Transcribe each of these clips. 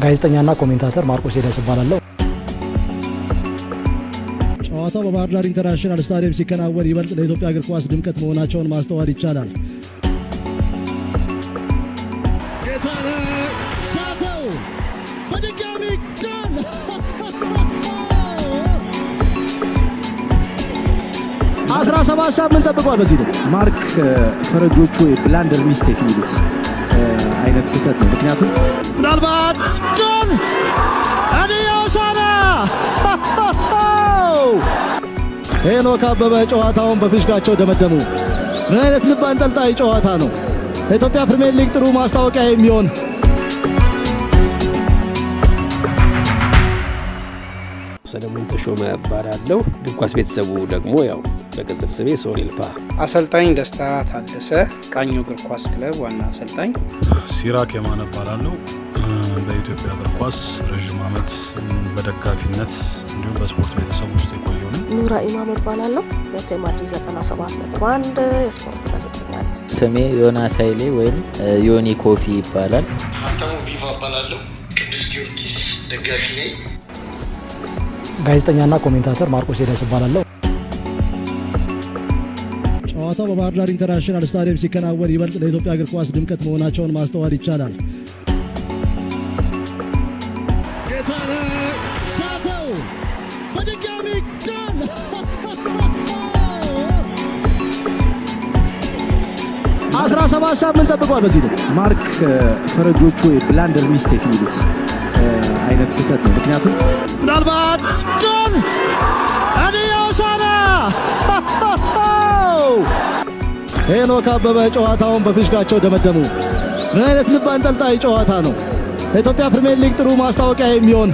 ጋዜጠኛና ኮሜንታተር ማርቆስ ሄደስ ይባላለሁ። ጨዋታው በባህር ዳር ኢንተርናሽናል ስታዲየም ሲከናወን ይበልጥ ለኢትዮጵያ እግር ኳስ ድምቀት መሆናቸውን ማስተዋል ይቻላል። ሳተው በድጋሚ ጎል! 17 ሳምንት ጠብቋል። በዚህ ልክ ማርክ ፈረጆቹ ብላንደር ሚስቴክ የሚሉት አይነት ስህተት ነው። ምክንያቱም ምናልባት ጎል አዲዮሳና ሄኖክ አበበ ጨዋታውን በፊሽካቸው ደመደሙ። ምን አይነት ልብ አንጠልጣይ ጨዋታ ነው! ለኢትዮጵያ ፕሪሚየር ሊግ ጥሩ ማስታወቂያ የሚሆን ሰለሞን ተሾመ እባላለሁ። እግር ኳስ ቤተሰቡ ደግሞ ያው በቅጽል ስሜ ሶሪልፓ። አሰልጣኝ ደስታ ታደሰ ቃኙ እግር ኳስ ክለብ ዋና አሰልጣኝ። ሲራክ የማነ እባላለሁ። በኢትዮጵያ እግር ኳስ ረዥም ዓመት በደጋፊነት እንዲሁም በስፖርት ቤተሰብ ውስጥ የቆየሁ ነኝ። ኑራ ኢማም እባላለሁ። በፌማዲ 97.1 የስፖርት ጋዜጠኛ ነኝ። ስሜ ዮናስ ኃይሌ ወይም ዮኒ ኮፊ ይባላል። ሀብታሙ ቪቫ እባላለሁ። ቅዱስ ጊዮርጊስ ደጋፊ ነኝ። ጋዜጠኛና ኮሜንታተር ማርቆስ ሄደስ ይባላለሁ። ጨዋታው በባህር ዳር ኢንተርናሽናል ስታዲየም ሲከናወን ይበልጥ ለኢትዮጵያ እግር ኳስ ድምቀት መሆናቸውን ማስተዋል ይቻላል። ሳተው በድጋሚ ጎል! 17 ሳምንት ጠብቋል። በዚህ ልክ ማርክ ፈረጆቹ ብላንደር ሚስቴክ የሚሉት አይነት ስህተት ነው። ምክንያቱም ምናልባት ጎል አዲዮሳና ሄኖክ አበበ ጨዋታውን በፊሽካቸው ደመደሙ። ምን አይነት ልብ አንጠልጣይ ጨዋታ ነው! ለኢትዮጵያ ፕሪሚየር ሊግ ጥሩ ማስታወቂያ የሚሆን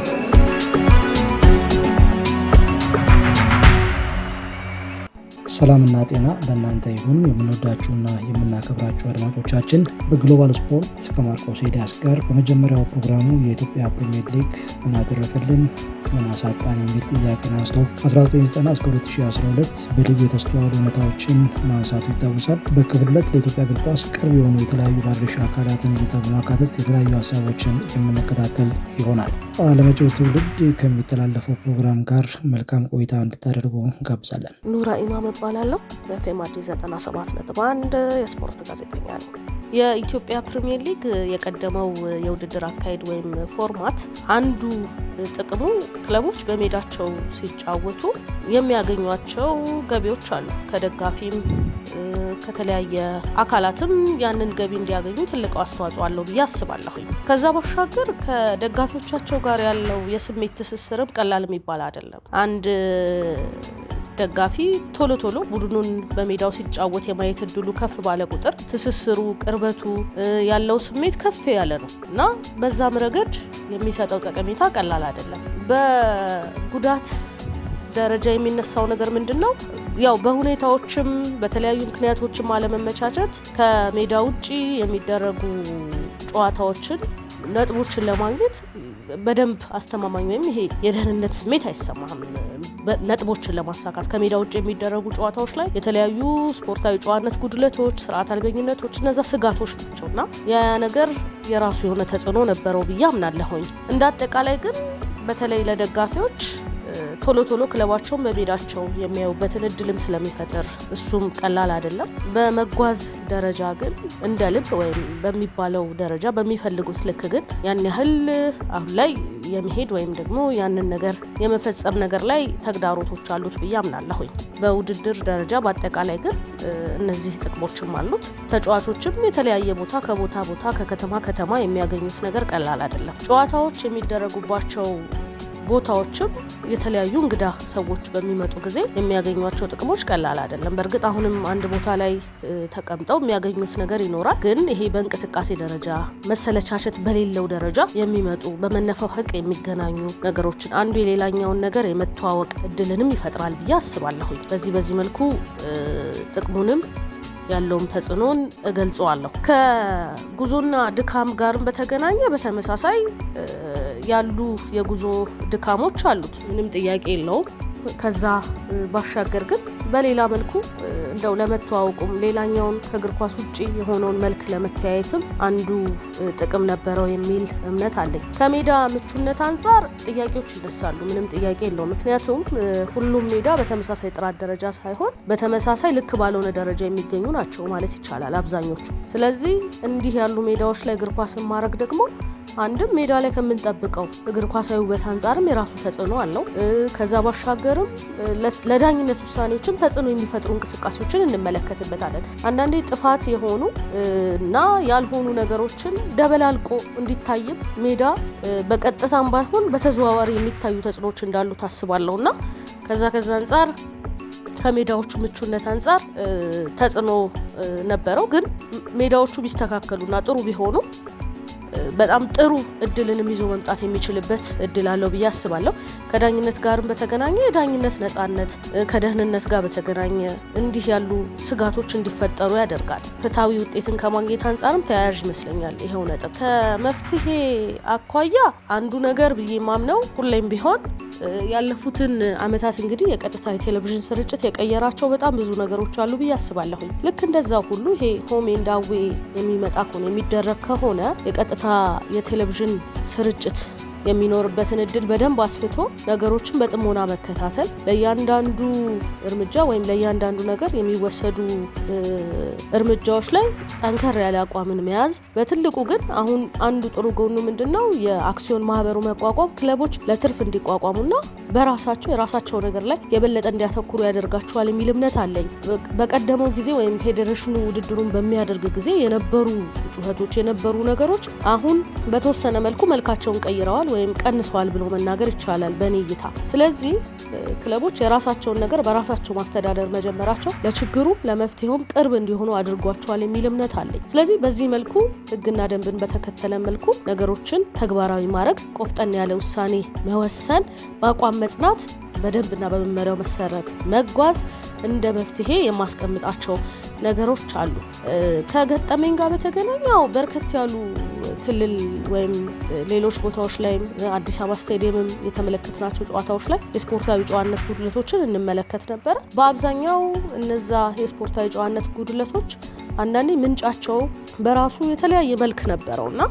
ሰላምና ጤና ለእናንተ ይሁን። የምንወዳችሁና የምናከብራችሁ አድማጮቻችን በግሎባል ስፖርት ከማርቆስ ሄዳስ ጋር በመጀመሪያው ፕሮግራሙ የኢትዮጵያ ፕሪሚየር ሊግ ምን አደረፈልን ምን አሳጣን የሚል ጥያቄን አንስቶ 1990 እስከ 2012 በሊጉ የተስተዋሉ ሁኔታዎችን ማንሳቱ ይታወሳል። በክፍል 2 ለኢትዮጵያ እግር ኳስ ቅርብ የሆኑ የተለያዩ ባለድርሻ አካላትን እይታ በማካተት የተለያዩ ሀሳቦችን የምንከታተል ይሆናል። ለመጪው ትውልድ ከሚተላለፈው ፕሮግራም ጋር መልካም ቆይታ እንድታደርጉ እንጋብዛለን። ኑራ ኢማም እባላለሁ። በፌማዲ 97.1 የስፖርት ጋዜጠኛ ነኝ። የኢትዮጵያ ፕሪሚየር ሊግ የቀደመው የውድድር አካሄድ ወይም ፎርማት አንዱ ጥቅሙ ክለቦች በሜዳቸው ሲጫወቱ የሚያገኟቸው ገቢዎች አሉ። ከደጋፊም ከተለያየ አካላትም ያንን ገቢ እንዲያገኙ ትልቅ አስተዋጽኦ አለው ብዬ አስባለሁኝ። ከዛ ባሻገር ከደጋፊዎቻቸው ጋር ያለው የስሜት ትስስርም ቀላል የሚባል አይደለም። አንድ ደጋፊ ቶሎ ቡድኑን በሜዳው ሲጫወት የማየት እድሉ ከፍ ባለ ቁጥር ትስስሩ፣ ቅርበቱ ያለው ስሜት ከፍ ያለ ነው እና በዛም ረገድ የሚሰጠው ጠቀሜታ ቀላል አይደለም። በጉዳት ደረጃ የሚነሳው ነገር ምንድነው? ያው በሁኔታዎችም በተለያዩ ምክንያቶችም አለመመቻቸት ከሜዳ ውጪ የሚደረጉ ጨዋታዎችን ነጥቦችን ለማግኘት በደንብ አስተማማኝ ወይም ይሄ የደህንነት ስሜት አይሰማህም። ነጥቦችን ለማሳካት ከሜዳ ውጭ የሚደረጉ ጨዋታዎች ላይ የተለያዩ ስፖርታዊ ጨዋነት ጉድለቶች፣ ስርዓት አልበኝነቶች፣ እነዛ ስጋቶች ናቸውና ያ ነገር የራሱ የሆነ ተጽዕኖ ነበረው ብዬ አምናለሁኝ። እንደ አጠቃላይ ግን በተለይ ለደጋፊዎች ቶሎ ክለባቸውን በሜዳቸው የሚያዩበትን እድልም ስለሚፈጥር እሱም ቀላል አይደለም። በመጓዝ ደረጃ ግን እንደ ልብ ወይም በሚባለው ደረጃ በሚፈልጉት ልክ ግን ያን ያህል አሁን ላይ የመሄድ ወይም ደግሞ ያንን ነገር የመፈጸም ነገር ላይ ተግዳሮቶች አሉት ብዬ አምናለሁኝ። በውድድር ደረጃ በአጠቃላይ ግን እነዚህ ጥቅሞችም አሉት። ተጫዋቾችም የተለያየ ቦታ ከቦታ ከከተማ የሚያገኙት ነገር ቀላል አይደለም። ጨዋታዎች የሚደረጉባቸው ቦታዎችም የተለያዩ እንግዳ ሰዎች በሚመጡ ጊዜ የሚያገኟቸው ጥቅሞች ቀላል አይደለም። በእርግጥ አሁንም አንድ ቦታ ላይ ተቀምጠው የሚያገኙት ነገር ይኖራል። ግን ይሄ በእንቅስቃሴ ደረጃ መሰለቻቸት በሌለው ደረጃ የሚመጡ በመነፋፈቅ የሚገናኙ ነገሮችን አንዱ የሌላኛውን ነገር የመተዋወቅ እድልንም ይፈጥራል ብዬ አስባለሁኝ። በዚህ መልኩ ጥቅሙንም ያለውም ተጽዕኖን እገልጸዋለሁ። ከጉዞና ድካም ጋርም በተገናኘ በተመሳሳይ ያሉ የጉዞ ድካሞች አሉት። ምንም ጥያቄ የለውም። ከዛ ባሻገር ግን በሌላ መልኩ እንደው ለመተዋወቁም ሌላኛውን ከእግር ኳስ ውጪ የሆነውን መልክ ለመተያየትም አንዱ ጥቅም ነበረው የሚል እምነት አለኝ። ከሜዳ ምቹነት አንጻር ጥያቄዎች ይነሳሉ፣ ምንም ጥያቄ የለውም። ምክንያቱም ሁሉም ሜዳ በተመሳሳይ ጥራት ደረጃ ሳይሆን በተመሳሳይ ልክ ባልሆነ ደረጃ የሚገኙ ናቸው ማለት ይቻላል አብዛኞቹ። ስለዚህ እንዲህ ያሉ ሜዳዎች ላይ እግር ኳስን ማድረግ ደግሞ አንድም ሜዳ ላይ ከምንጠብቀው እግር ኳሳዊ ውበት አንጻርም የራሱ ተጽዕኖ አለው። ከዛ ባሻገርም ለዳኝነት ውሳኔዎችም ተጽዕኖ የሚፈጥሩ እንቅስቃሴዎችን እንመለከትበታለን። አንዳንዴ ጥፋት የሆኑ እና ያልሆኑ ነገሮችን ደበላልቆ እንዲታይም ሜዳ በቀጥታም ባይሆን በተዘዋዋሪ የሚታዩ ተጽዕኖዎች እንዳሉ ታስባለሁና ከዛ አንጻር ከሜዳዎቹ ምቹነት አንጻር ተጽዕኖ ነበረው። ግን ሜዳዎቹ ቢስተካከሉና ጥሩ ቢሆኑ በጣም ጥሩ እድልንም ይዞ መምጣት የሚችልበት እድል አለው ብዬ አስባለሁ። ከዳኝነት ጋርም በተገናኘ የዳኝነት ነጻነት ከደህንነት ጋር በተገናኘ እንዲህ ያሉ ስጋቶች እንዲፈጠሩ ያደርጋል። ፍትሐዊ ውጤትን ከማግኘት አንጻርም ተያያዥ ይመስለኛል ይሄው ነጥብ። ከመፍትሄ አኳያ አንዱ ነገር ብዬ ማምነው ሁሌም ቢሆን ያለፉትን አመታት እንግዲህ የቀጥታ የቴሌቪዥን ስርጭት የቀየራቸው በጣም ብዙ ነገሮች አሉ ብዬ አስባለሁ። ልክ እንደዛው ሁሉ ይሄ ሆም ኤንድ አዌይ የሚመጣ ከሆነ የሚደረግ ከሆነ የቀጥታ የቴሌቪዥን ስርጭት የሚኖርበትን እድል በደንብ አስፍቶ ነገሮችን በጥሞና መከታተል፣ ለእያንዳንዱ እርምጃ ወይም ለእያንዳንዱ ነገር የሚወሰዱ እርምጃዎች ላይ ጠንከር ያለ አቋምን መያዝ። በትልቁ ግን አሁን አንዱ ጥሩ ጎኑ ምንድነው የአክሲዮን ማህበሩ መቋቋም ክለቦች ለትርፍ እንዲቋቋሙና በራሳቸው የራሳቸው ነገር ላይ የበለጠ እንዲያተኩሩ ያደርጋቸዋል የሚል እምነት አለኝ። በቀደመው ጊዜ ወይም ፌዴሬሽኑ ውድድሩን በሚያደርግ ጊዜ የነበሩ ጩኸቶች የነበሩ ነገሮች አሁን በተወሰነ መልኩ መልካቸውን ቀይረዋል ወይም ቀንሰዋል ብሎ መናገር ይቻላል በኔ እይታ። ስለዚህ ክለቦች የራሳቸውን ነገር በራሳቸው ማስተዳደር መጀመራቸው ለችግሩ ለመፍትሄውም ቅርብ እንዲሆኑ አድርጓቸዋል የሚል እምነት አለኝ። ስለዚህ በዚህ መልኩ ህግና ደንብን በተከተለ መልኩ ነገሮችን ተግባራዊ ማድረግ፣ ቆፍጠን ያለ ውሳኔ መወሰን፣ በአቋም መጽናት፣ በደንብና በመመሪያው መሰረት መጓዝ እንደ መፍትሄ የማስቀምጣቸው ነገሮች አሉ። ከገጠመኝ ጋር በተገናኘው በርከት ያሉ ክልል ወይም ሌሎች ቦታዎች ላይ አዲስ አበባ ስታዲየምም የተመለከትናቸው ጨዋታዎች ላይ የስፖርታዊ ጨዋነት ጉድለቶችን እንመለከት ነበር። በአብዛኛው እነዛ የስፖርታዊ ጨዋነት ጉድለቶች አንዳንዴ ምንጫቸው በራሱ የተለያየ መልክ ነበረውና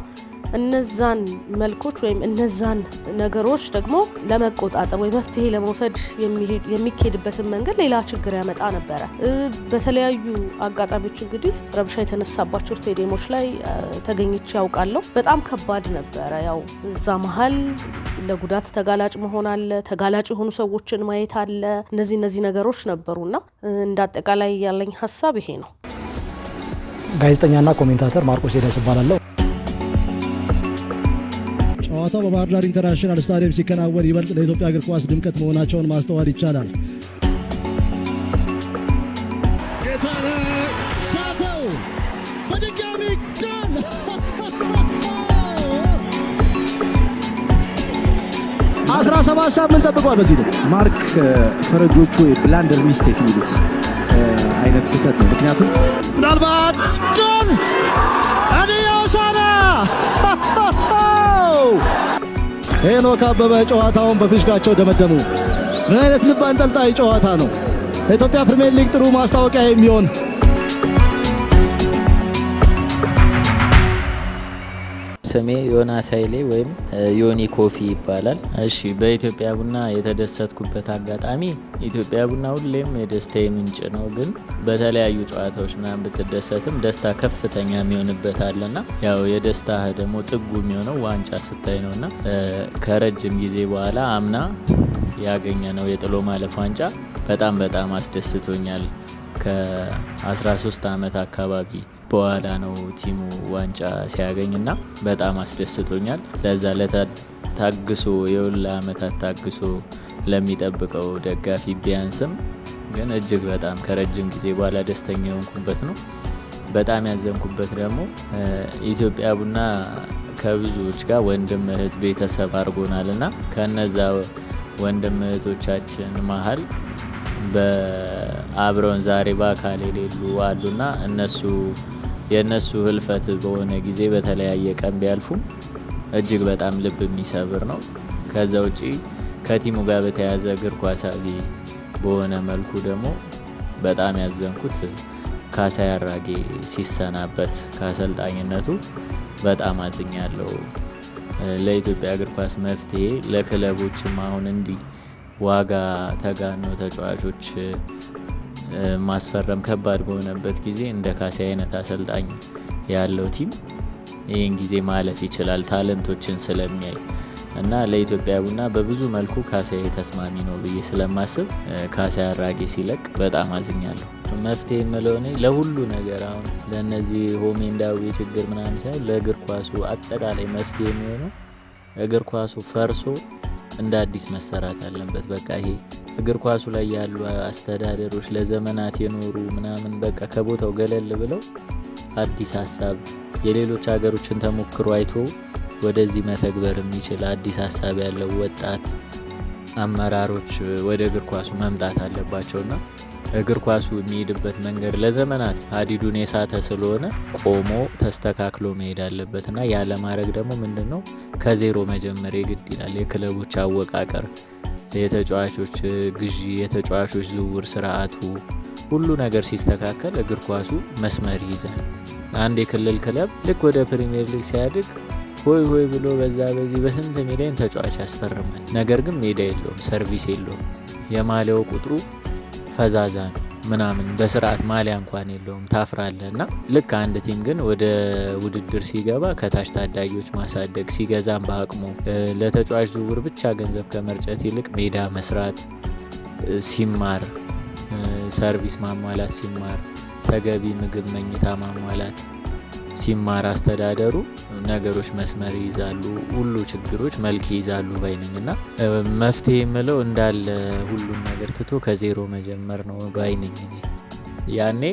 እነዛን መልኮች ወይም እነዛን ነገሮች ደግሞ ለመቆጣጠር ወይ መፍትሄ ለመውሰድ የሚኬድበትን መንገድ ሌላ ችግር ያመጣ ነበረ። በተለያዩ አጋጣሚዎች እንግዲህ ረብሻ የተነሳባቸው ስቴዲየሞች ላይ ተገኝቼ ያውቃለሁ። በጣም ከባድ ነበረ። ያው እዛ መሀል ለጉዳት ተጋላጭ መሆን አለ፣ ተጋላጭ የሆኑ ሰዎችን ማየት አለ። እነዚህ ነገሮች ነበሩና እንዳጠቃላይ ያለኝ ሀሳብ ይሄ ነው። ጋዜጠኛና ኮሜንታተር ማርቆስ ሄደስ እባላለሁ። ጨዋታው በባህር ዳር ኢንተርናሽናል ስታዲየም ሲከናወን ይበልጥ ለኢትዮጵያ እግር ኳስ ድምቀት መሆናቸውን ማስተዋል ይቻላል። ጌታነህ ሳተው በድጋሚ ጎል! 17 ሳምንት ጠብቋል። በዚህ ዕለት ማርክ ፈረጆቹ የብላንደር ሚስቴክ የሚሉት አይነት ስህተት ነው። ምክንያቱም ምናልባት ጎል አዲዮሳና ሄኖክ አበበ ጨዋታውን በፊሽካቸው ደመደሙ። ምን አይነት ልብ አንጠልጣይ ጨዋታ ነው! ለኢትዮጵያ ፕሪሚየር ሊግ ጥሩ ማስታወቂያ የሚሆን ስሜ ዮናስ ኃይሌ ወይም ዮኒ ኮፊ ይባላል። እሺ፣ በኢትዮጵያ ቡና የተደሰትኩበት አጋጣሚ ኢትዮጵያ ቡና ሁሌም የደስታዬ ምንጭ ነው። ግን በተለያዩ ጨዋታዎች ምናምን ብትደሰትም ደስታ ከፍተኛ የሚሆንበት አለና ያው የደስታ ደግሞ ጥጉ የሚሆነው ዋንጫ ስታይ ነውና ከረጅም ጊዜ በኋላ አምና ያገኘ ነው የጥሎ ማለፍ ዋንጫ በጣም አስደስቶኛል። ከ13 ዓመት አካባቢ በኋላ ነው ቲሙ ዋንጫ ሲያገኝና በጣም አስደስቶኛል። ለዛ ታግሶ የሁላ ዓመታት ታግሶ ለሚጠብቀው ደጋፊ ቢያንስም ግን እጅግ በጣም ከረጅም ጊዜ በኋላ ደስተኛ የሆንኩበት ነው። በጣም ያዘንኩበት ደግሞ ኢትዮጵያ ቡና ከብዙዎች ጋር ወንድም እህት ቤተሰብ አድርጎናልና ከነዛ ወንድም እህቶቻችን መሀል በአብረውን ዛሬ በአካል የሌሉ አሉና የእነሱ ህልፈት በሆነ ጊዜ በተለያየ ቀን ቢያልፉም እጅግ በጣም ልብ የሚሰብር ነው። ከዛ ውጪ ከቲሙ ጋር በተያያዘ እግር ኳሳዊ በሆነ መልኩ ደግሞ በጣም ያዘንኩት ካሳዬ አራጌ ሲሰናበት ከአሰልጣኝነቱ በጣም አዝኛለሁ። ለኢትዮጵያ እግር ኳስ መፍትሄ ለክለቦችም አሁን እንዲህ ዋጋ ተጋኖ ተጫዋቾች ማስፈረም ከባድ በሆነበት ጊዜ እንደ ካሳዬ አይነት አሰልጣኝ ያለው ቲም ይህን ጊዜ ማለፍ ይችላል ታለንቶችን ስለሚያይ እና ለኢትዮጵያ ቡና በብዙ መልኩ ካሳዬ ተስማሚ ነው ብዬ ስለማስብ ካሳዬ አራጌ ሲለቅ በጣም አዝኛለሁ። መፍትሄ የምለው እኔ ለሁሉ ነገር አሁን ለእነዚህ ሆሜንዳዊ ችግር ምናምን ሳይሆን ለእግር ኳሱ አጠቃላይ መፍትሄ የሚሆነው እግር ኳሱ ፈርሶ እንደ አዲስ መሰራት አለበት። በቃ ይሄ እግር ኳሱ ላይ ያሉ አስተዳደሮች ለዘመናት የኖሩ ምናምን በቃ ከቦታው ገለል ብለው አዲስ ሀሳብ የሌሎች ሀገሮችን ተሞክሮ አይቶ ወደዚህ መተግበር የሚችል አዲስ ሀሳብ ያለው ወጣት አመራሮች ወደ እግር ኳሱ መምጣት አለባቸውና እግር ኳሱ የሚሄድበት መንገድ ለዘመናት ሀዲዱን የሳተ ስለሆነ ቆሞ ተስተካክሎ መሄድ አለበትና ያለ ማድረግ ደግሞ ምንድነው ከዜሮ መጀመር ግድ ይላል። የክለቦች አወቃቀር፣ የተጫዋቾች ግዢ፣ የተጫዋቾች ዝውውር ስርዓቱ ሁሉ ነገር ሲስተካከል እግር ኳሱ መስመር ይይዛል። አንድ የክልል ክለብ ልክ ወደ ፕሪሚየር ሊግ ሲያድግ ሆይ ሆይ ብሎ በዛ በዚህ በስንት ሚሊዮን ተጫዋች ያስፈርማል። ነገር ግን ሜዳ የለውም፣ ሰርቪስ የለውም፣ የማሊያው ቁጥሩ ፈዛዛ ነው ምናምን በስርዓት ማሊያ እንኳን የለውም፣ ታፍራለህ። እና ልክ አንድ ቲም ግን ወደ ውድድር ሲገባ ከታች ታዳጊዎች ማሳደግ ሲገዛም በአቅሙ ለተጫዋች ዝውውር ብቻ ገንዘብ ከመርጨት ይልቅ ሜዳ መስራት ሲማር፣ ሰርቪስ ማሟላት ሲማር፣ ተገቢ ምግብ መኝታ ማሟላት ሲማር አስተዳደሩ ነገሮች መስመር ይይዛሉ፣ ሁሉ ችግሮች መልክ ይይዛሉ ባይነኝና መፍትሄ የምለው እንዳለ ሁሉን ነገር ትቶ ከዜሮ መጀመር ነው ባይነኝ። ያኔ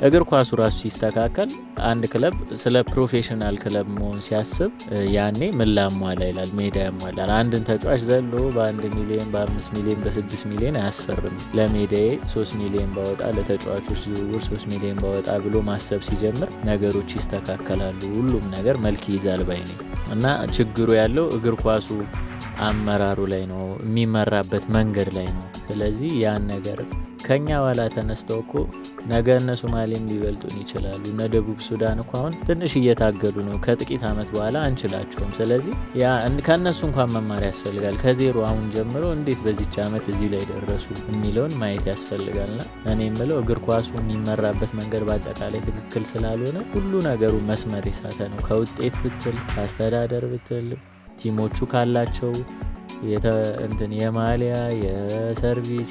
እግር ኳሱ ራሱ ሲስተካከል አንድ ክለብ ስለ ፕሮፌሽናል ክለብ መሆን ሲያስብ ያኔ ምን ላሟላ ይላል፣ ሜዳ ያሟላል። አንድን ተጫዋች ዘሎ በ1 ሚሊዮን በ5 ሚሊዮን በ6 ሚሊዮን አያስፈርም። ለሜዳዬ 3 ሚሊዮን ባወጣ ለተጫዋቾች ዝውውር 3 ሚሊዮን ባወጣ ብሎ ማሰብ ሲጀምር ነገሮች ይስተካከላሉ፣ ሁሉም ነገር መልክ ይይዛል ባይ ነኝ እና ችግሩ ያለው እግር ኳሱ አመራሩ ላይ ነው፣ የሚመራበት መንገድ ላይ ነው። ስለዚህ ያን ነገር ከኛ ኋላ ተነስተው እኮ ነገ እነ ሶማሌም ሊበልጡን ይችላሉ። እነ ደቡብ ሱዳን እኮ አሁን ትንሽ እየታገዱ ነው። ከጥቂት ዓመት በኋላ አንችላቸውም። ስለዚህ ያ ከነሱ እንኳን መማር ያስፈልጋል። ከዜሮ አሁን ጀምሮ እንዴት በዚች ዓመት እዚህ ላይ ደረሱ የሚለውን ማየት ያስፈልጋልና እኔ የምለው እግር ኳሱ የሚመራበት መንገድ በአጠቃላይ ትክክል ስላልሆነ ሁሉ ነገሩ መስመር የሳተ ነው። ከውጤት ብትል ከአስተዳደር ብትል ቲሞቹ ካላቸው የማሊያ የሰርቪስ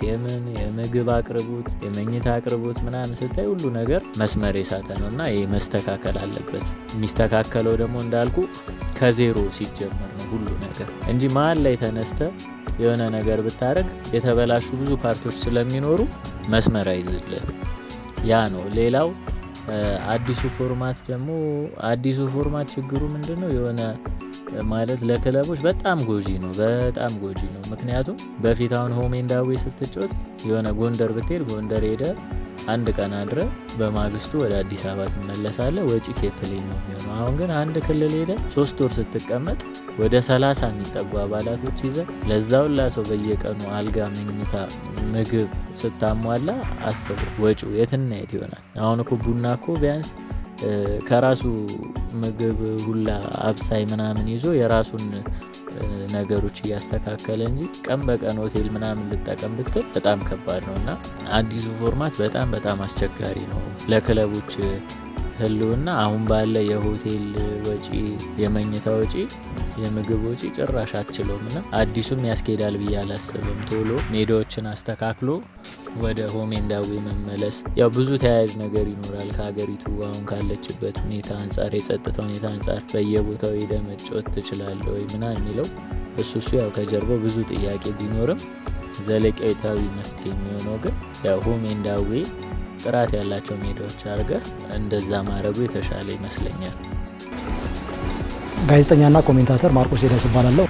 የምግብ አቅርቦት የመኝታ አቅርቦት ምናምን ስታይ ሁሉ ነገር መስመር የሳተ ነው እና ይህ መስተካከል አለበት። የሚስተካከለው ደግሞ እንዳልኩ ከዜሮ ሲጀመር ነው ሁሉ ነገር እንጂ መሀል ላይ ተነስተ የሆነ ነገር ብታረግ የተበላሹ ብዙ ፓርቶች ስለሚኖሩ መስመር አይዝልህ። ያ ነው። ሌላው አዲሱ ፎርማት ችግሩ ምንድነው? የሆነ ማለት ለክለቦች በጣም ጎጂ ነው። ምክንያቱም በፊት አሁን ሆሜንዳዌ ስትጫወት የሆነ ጎንደር ብትሄድ ጎንደር ሄደ አንድ ቀን አድረ በማግስቱ ወደ አዲስ አበባ ትመለሳለህ። ወጪ ኬፕሌን ነው የሚሆነው። አሁን ግን አንድ ክልል ሄደ 3 ወር ስትቀመጥ ወደ 30 የሚጠጉ አባላቶች ይዘ ለዛውላ ሰው በየቀኑ አልጋ፣ መኝታ፣ ምግብ ስታሟላ አስብ ወጪው የትና የት ይሆናል። አሁን እኮ ቡና እኮ ቢያንስ ከራሱ ምግብ ሁላ አብሳይ ምናምን ይዞ የራሱን ነገሮች እያስተካከለ እንጂ ቀን በቀን ሆቴል ምናምን ልጠቀም ብትል በጣም ከባድ ነው እና አዲሱ ፎርማት በጣም አስቸጋሪ ነው ለክለቦች ህልውና። አሁን ባለ የሆቴል ወጪ፣ የመኝታ ወጪ፣ የምግብ ወጪ ጭራሽ አትችለውም እና አዲሱም ያስኬዳል ብዬ አላስብም። ቶሎ ሜዳዎችን አስተካክሎ ወደ ሆሜንዳዌ መመለስ። ያው ብዙ ተያያዥ ነገር ይኖራል ከሀገሪቱ አሁን ካለችበት ሁኔታ አንጻር፣ የጸጥታ ሁኔታ አንጻር በየቦታው ሄደ መጫወት ትችላለህ ወይ ምናምን የሚለው እሱ ያው ከጀርባው ብዙ ጥያቄ ቢኖርም ዘለቄታዊ መፍትሄ የሚሆነው ግን ያው ሆሜንዳዌ ጥራት ያላቸው ሜዳዎች አድርገህ እንደዛ ማድረጉ የተሻለ ይመስለኛል። ጋዜጠኛና ኮሜንታተር ማርቆስ ሄደስ እባላለሁ።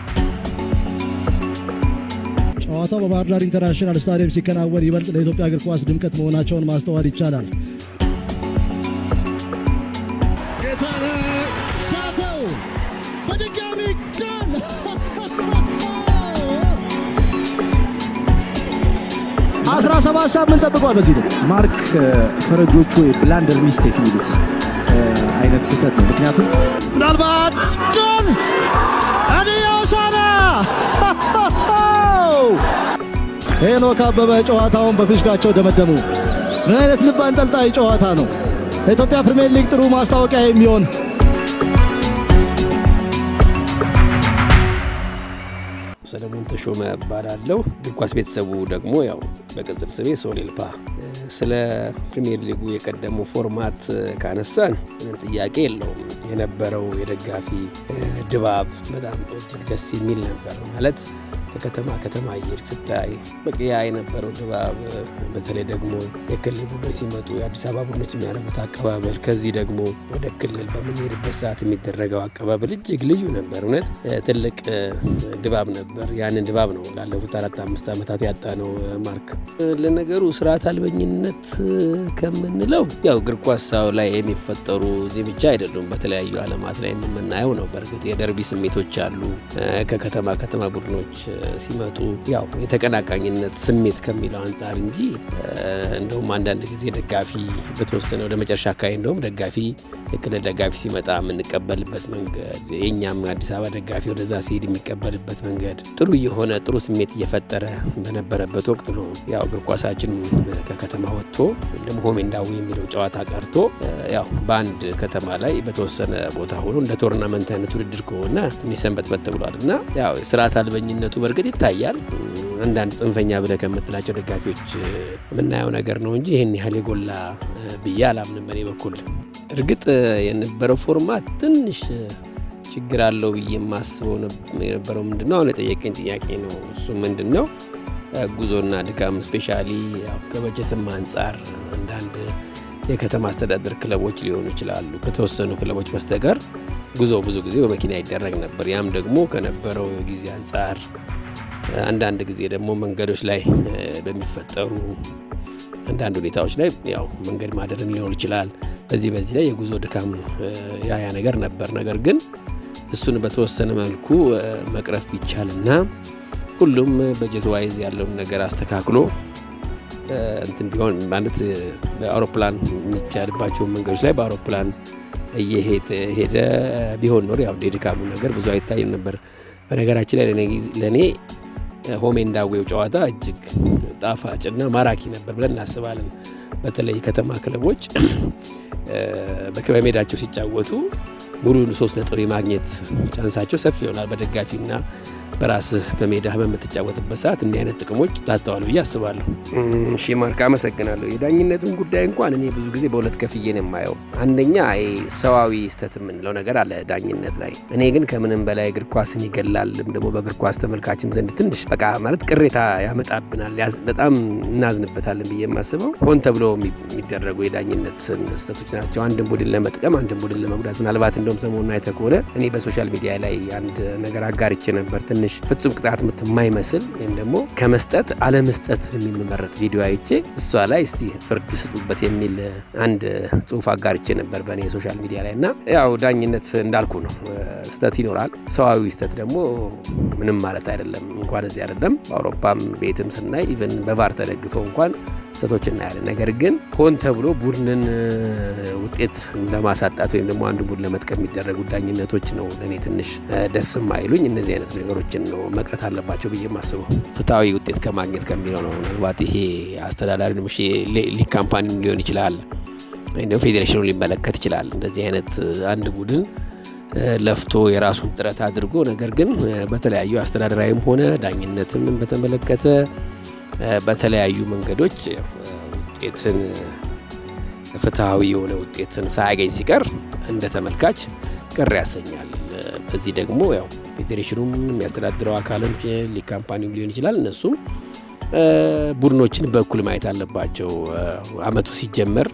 ጨዋታው በባህር ዳር ኢንተርናሽናል ስታዲየም ሲከናወን ይበልጥ ለኢትዮጵያ እግር ኳስ ድምቀት መሆናቸውን ማስተዋል ይቻላል። ጌታነህ ሳተው በድጋሚ ጎል! 17 ሳምንት ጠብቋል። በዚህ ሂደት ማርክ ፈረጆቹ የብላንደር ሚስቴክ የሚሉት አይነት ስህተት ነው። ምክንያቱም ምናልባት ጎል አዲዮሳና ሄኖክ አበበ ጨዋታውን በፊሽካቸው ደመደሙ። ምን አይነት ልብ አንጠልጣይ ጨዋታ ነው! ለኢትዮጵያ ፕሪሚየር ሊግ ጥሩ ማስታወቂያ የሚሆን ሰለሞን ተሾመ እባላለሁ። እግር ኳስ ቤተሰቡ ደግሞ ያው በቅጽል ስሜ ሶሌልፓ። ስለ ፕሪሚየር ሊጉ የቀደመው ፎርማት ካነሳን ምንም ጥያቄ የለውም። የነበረው የደጋፊ ድባብ በጣም እጅግ ደስ የሚል ነበር። ማለት ከከተማ ከተማ እየሄድክ ስታይ በቃ ያ የነበረው ድባብ፣ በተለይ ደግሞ የክልል ቡድኖች ሲመጡ የአዲስ አበባ ቡድኖች የሚያደርጉት አቀባበል፣ ከዚህ ደግሞ ወደ ክልል በምንሄድበት ሰዓት የሚደረገው አቀባበል እጅግ ልዩ ነበር። እውነት ትልቅ ድባብ ነበር። ያንን ድባብ ነው ላለፉት 4-5 ዓመታት ያጣ ነው። ማርክ ለነገሩ ስርዓት አልበኝነት ከምንለው ያው እግር ኳሳው ላይ የሚፈጠሩ እዚህ ብቻ አይደሉም፣ በተለያዩ ዓለማት ላይ የምናየው ነው። በእርግጥ የደርቢ ስሜቶች አሉ። ከከተማ ከተማ ቡድኖች ሲመጡ ያው የተቀናቃኝነት ስሜት ከሚለው አንጻር እንጂ እንደውም አንዳንድ ጊዜ ደጋፊ በተወሰነ ወደ መጨረሻ አካባቢ እንደውም ደጋፊ የክልል ደጋፊ ሲመጣ የምንቀበልበት መንገድ፣ የእኛም አዲስ አበባ ደጋፊ ወደዛ ሲሄድ የሚቀበልበት መንገድ ጥሩ የሆነ ጥሩ ስሜት እየፈጠረ በነበረበት ወቅት ነው። ያው እግር ኳሳችን ከከተማ ወጥቶ ደግሞ ሆሜ እንዳው የሚለው ጨዋታ ቀርቶ ያው በአንድ ከተማ ላይ በተወሰነ ቦታ ሆኖ እንደ ቶርናመንት አይነት ውድድር ከሆነ ትንሽ ሰንበትበት ብሏል እና ያው ስርዓት አልበኝነቱ በእርግጥ ይታያል። አንዳንድ ጽንፈኛ ብለህ ከምትላቸው ደጋፊዎች የምናየው ነገር ነው እንጂ ይህን ያህል የጎላ ብዬ አላምንም በእኔ በኩል። እርግጥ የነበረው ፎርማት ትንሽ ችግር አለው ብዬ የማስበው የነበረው ምንድነው አሁን የጠየቀኝ ጥያቄ ነው። እሱ ምንድነው ጉዞና ድካም ስፔሻሊ ከበጀትም አንጻር አንዳንድ የከተማ አስተዳደር ክለቦች ሊሆኑ ይችላሉ ከተወሰኑ ክለቦች በስተቀር ጉዞ ብዙ ጊዜ በመኪና ይደረግ ነበር። ያም ደግሞ ከነበረው ጊዜ አንጻር አንዳንድ ጊዜ ደግሞ መንገዶች ላይ በሚፈጠሩ አንዳንድ ሁኔታዎች ላይ ያው መንገድ ማደርን ሊሆን ይችላል። በዚህ ላይ የጉዞ ድካም ያ ነገር ነበር። ነገር ግን እሱን በተወሰነ መልኩ መቅረፍ ቢቻልና ሁሉም በጀት ዋይዝ ያለውን ነገር አስተካክሎ እንትን ቢሆን ማለት በአውሮፕላን የሚቻልባቸው መንገዶች ላይ በአውሮፕላን እየሄደ ቢሆን ኖር ያው የድካሙ ነገር ብዙ አይታይም ነበር። በነገራችን ላይ ለእኔ ሆሜ እንዳዌው ጨዋታ እጅግ ጣፋጭና ማራኪ ነበር ብለን እናስባለን። በተለይ ከተማ ክለቦች በሜዳቸው ሲጫወቱ ሙሉን 3 ነጥብ የማግኘት ቻንሳቸው ሰፊ ይሆናል። በደጋፊና በራስህ በሜዳህ በምትጫወትበት ሰዓት እንዲህ አይነት ጥቅሞች ታተዋል ብዬ አስባለሁ። እሺ ማርክ አመሰግናለሁ። የዳኝነቱን ጉዳይ እንኳን እኔ ብዙ ጊዜ በሁለት ከፍዬ ነው የማየው። አንደኛ ሰዋዊ ስህተት የምንለው ነገር አለ ዳኝነት ላይ። እኔ ግን ከምንም በላይ እግር ኳስን ይገላል ደግሞ በእግር ኳስ ተመልካችም ዘንድ ትንሽ በቃ ማለት ቅሬታ ያመጣብናል፣ በጣም እናዝንበታለን ብዬ የማስበው ሆን ተብሎ የሚደረጉ የዳኝነት ስህተቶች ናቸው። አንድን ቡድን ለመጥቀም አንድን ቡድን ለመጉዳት። ምናልባት እንደውም ሰሞኑን አይተህ ከሆነ እኔ በሶሻል ሚዲያ ላይ አንድ ነገር አጋርቼ ነበር። ትንሽ ፍጹም ቅጣት የማይመስል ወይም ደግሞ ከመስጠት አለመስጠት የሚመረጥ ቪዲዮ አይቼ እሷ ላይ እስቲ ፍርድ ስጡበት የሚል አንድ ጽሁፍ አጋርቼ ነበር በእኔ ሶሻል ሚዲያ ላይ እና ያው ዳኝነት እንዳልኩ ነው፣ ስህተት ይኖራል። ሰዋዊ ስህተት ደግሞ ምንም ማለት አይደለም። እንኳን እዚህ አይደለም በአውሮፓም ቤትም ስናይ ኢቨን በቫር ተደግፈው እንኳን ስህተቶች እናያለን። ነገር ግን ሆን ተብሎ ቡድንን ውጤት ለማሳጣት ወይም ደግሞ አንዱ ቡድን ለመጥቀም የሚደረጉ ዳኝነቶች ነው ለእኔ ትንሽ ደስ የማይሉኝ። እነዚህ አይነት ነገሮችን ነው መቅረት አለባቸው ብዬ የማስበው። ፍትሐዊ ውጤት ከማግኘት ከሚለው ነው። ምናልባት ይሄ አስተዳዳሪ ነው ሊግ ካምፓኒ ሊሆን ይችላል ወይም ደግሞ ፌዴሬሽኑ ሊመለከት ይችላል። እንደዚህ አይነት አንድ ቡድን ለፍቶ የራሱን ጥረት አድርጎ ነገር ግን በተለያዩ አስተዳደራዊም ሆነ ዳኝነትም በተመለከተ በተለያዩ መንገዶች ውጤትን ፍትሐዊ የሆነ ውጤትን ሳያገኝ ሲቀር እንደ ተመልካች ቅር ያሰኛል። በዚህ ደግሞ ያው ፌዴሬሽኑም የሚያስተዳድረው አካልም ሊግ ካምፓኒም ሊሆን ይችላል እነሱም ቡድኖችን በእኩል ማየት አለባቸው። አመቱ ሲጀመር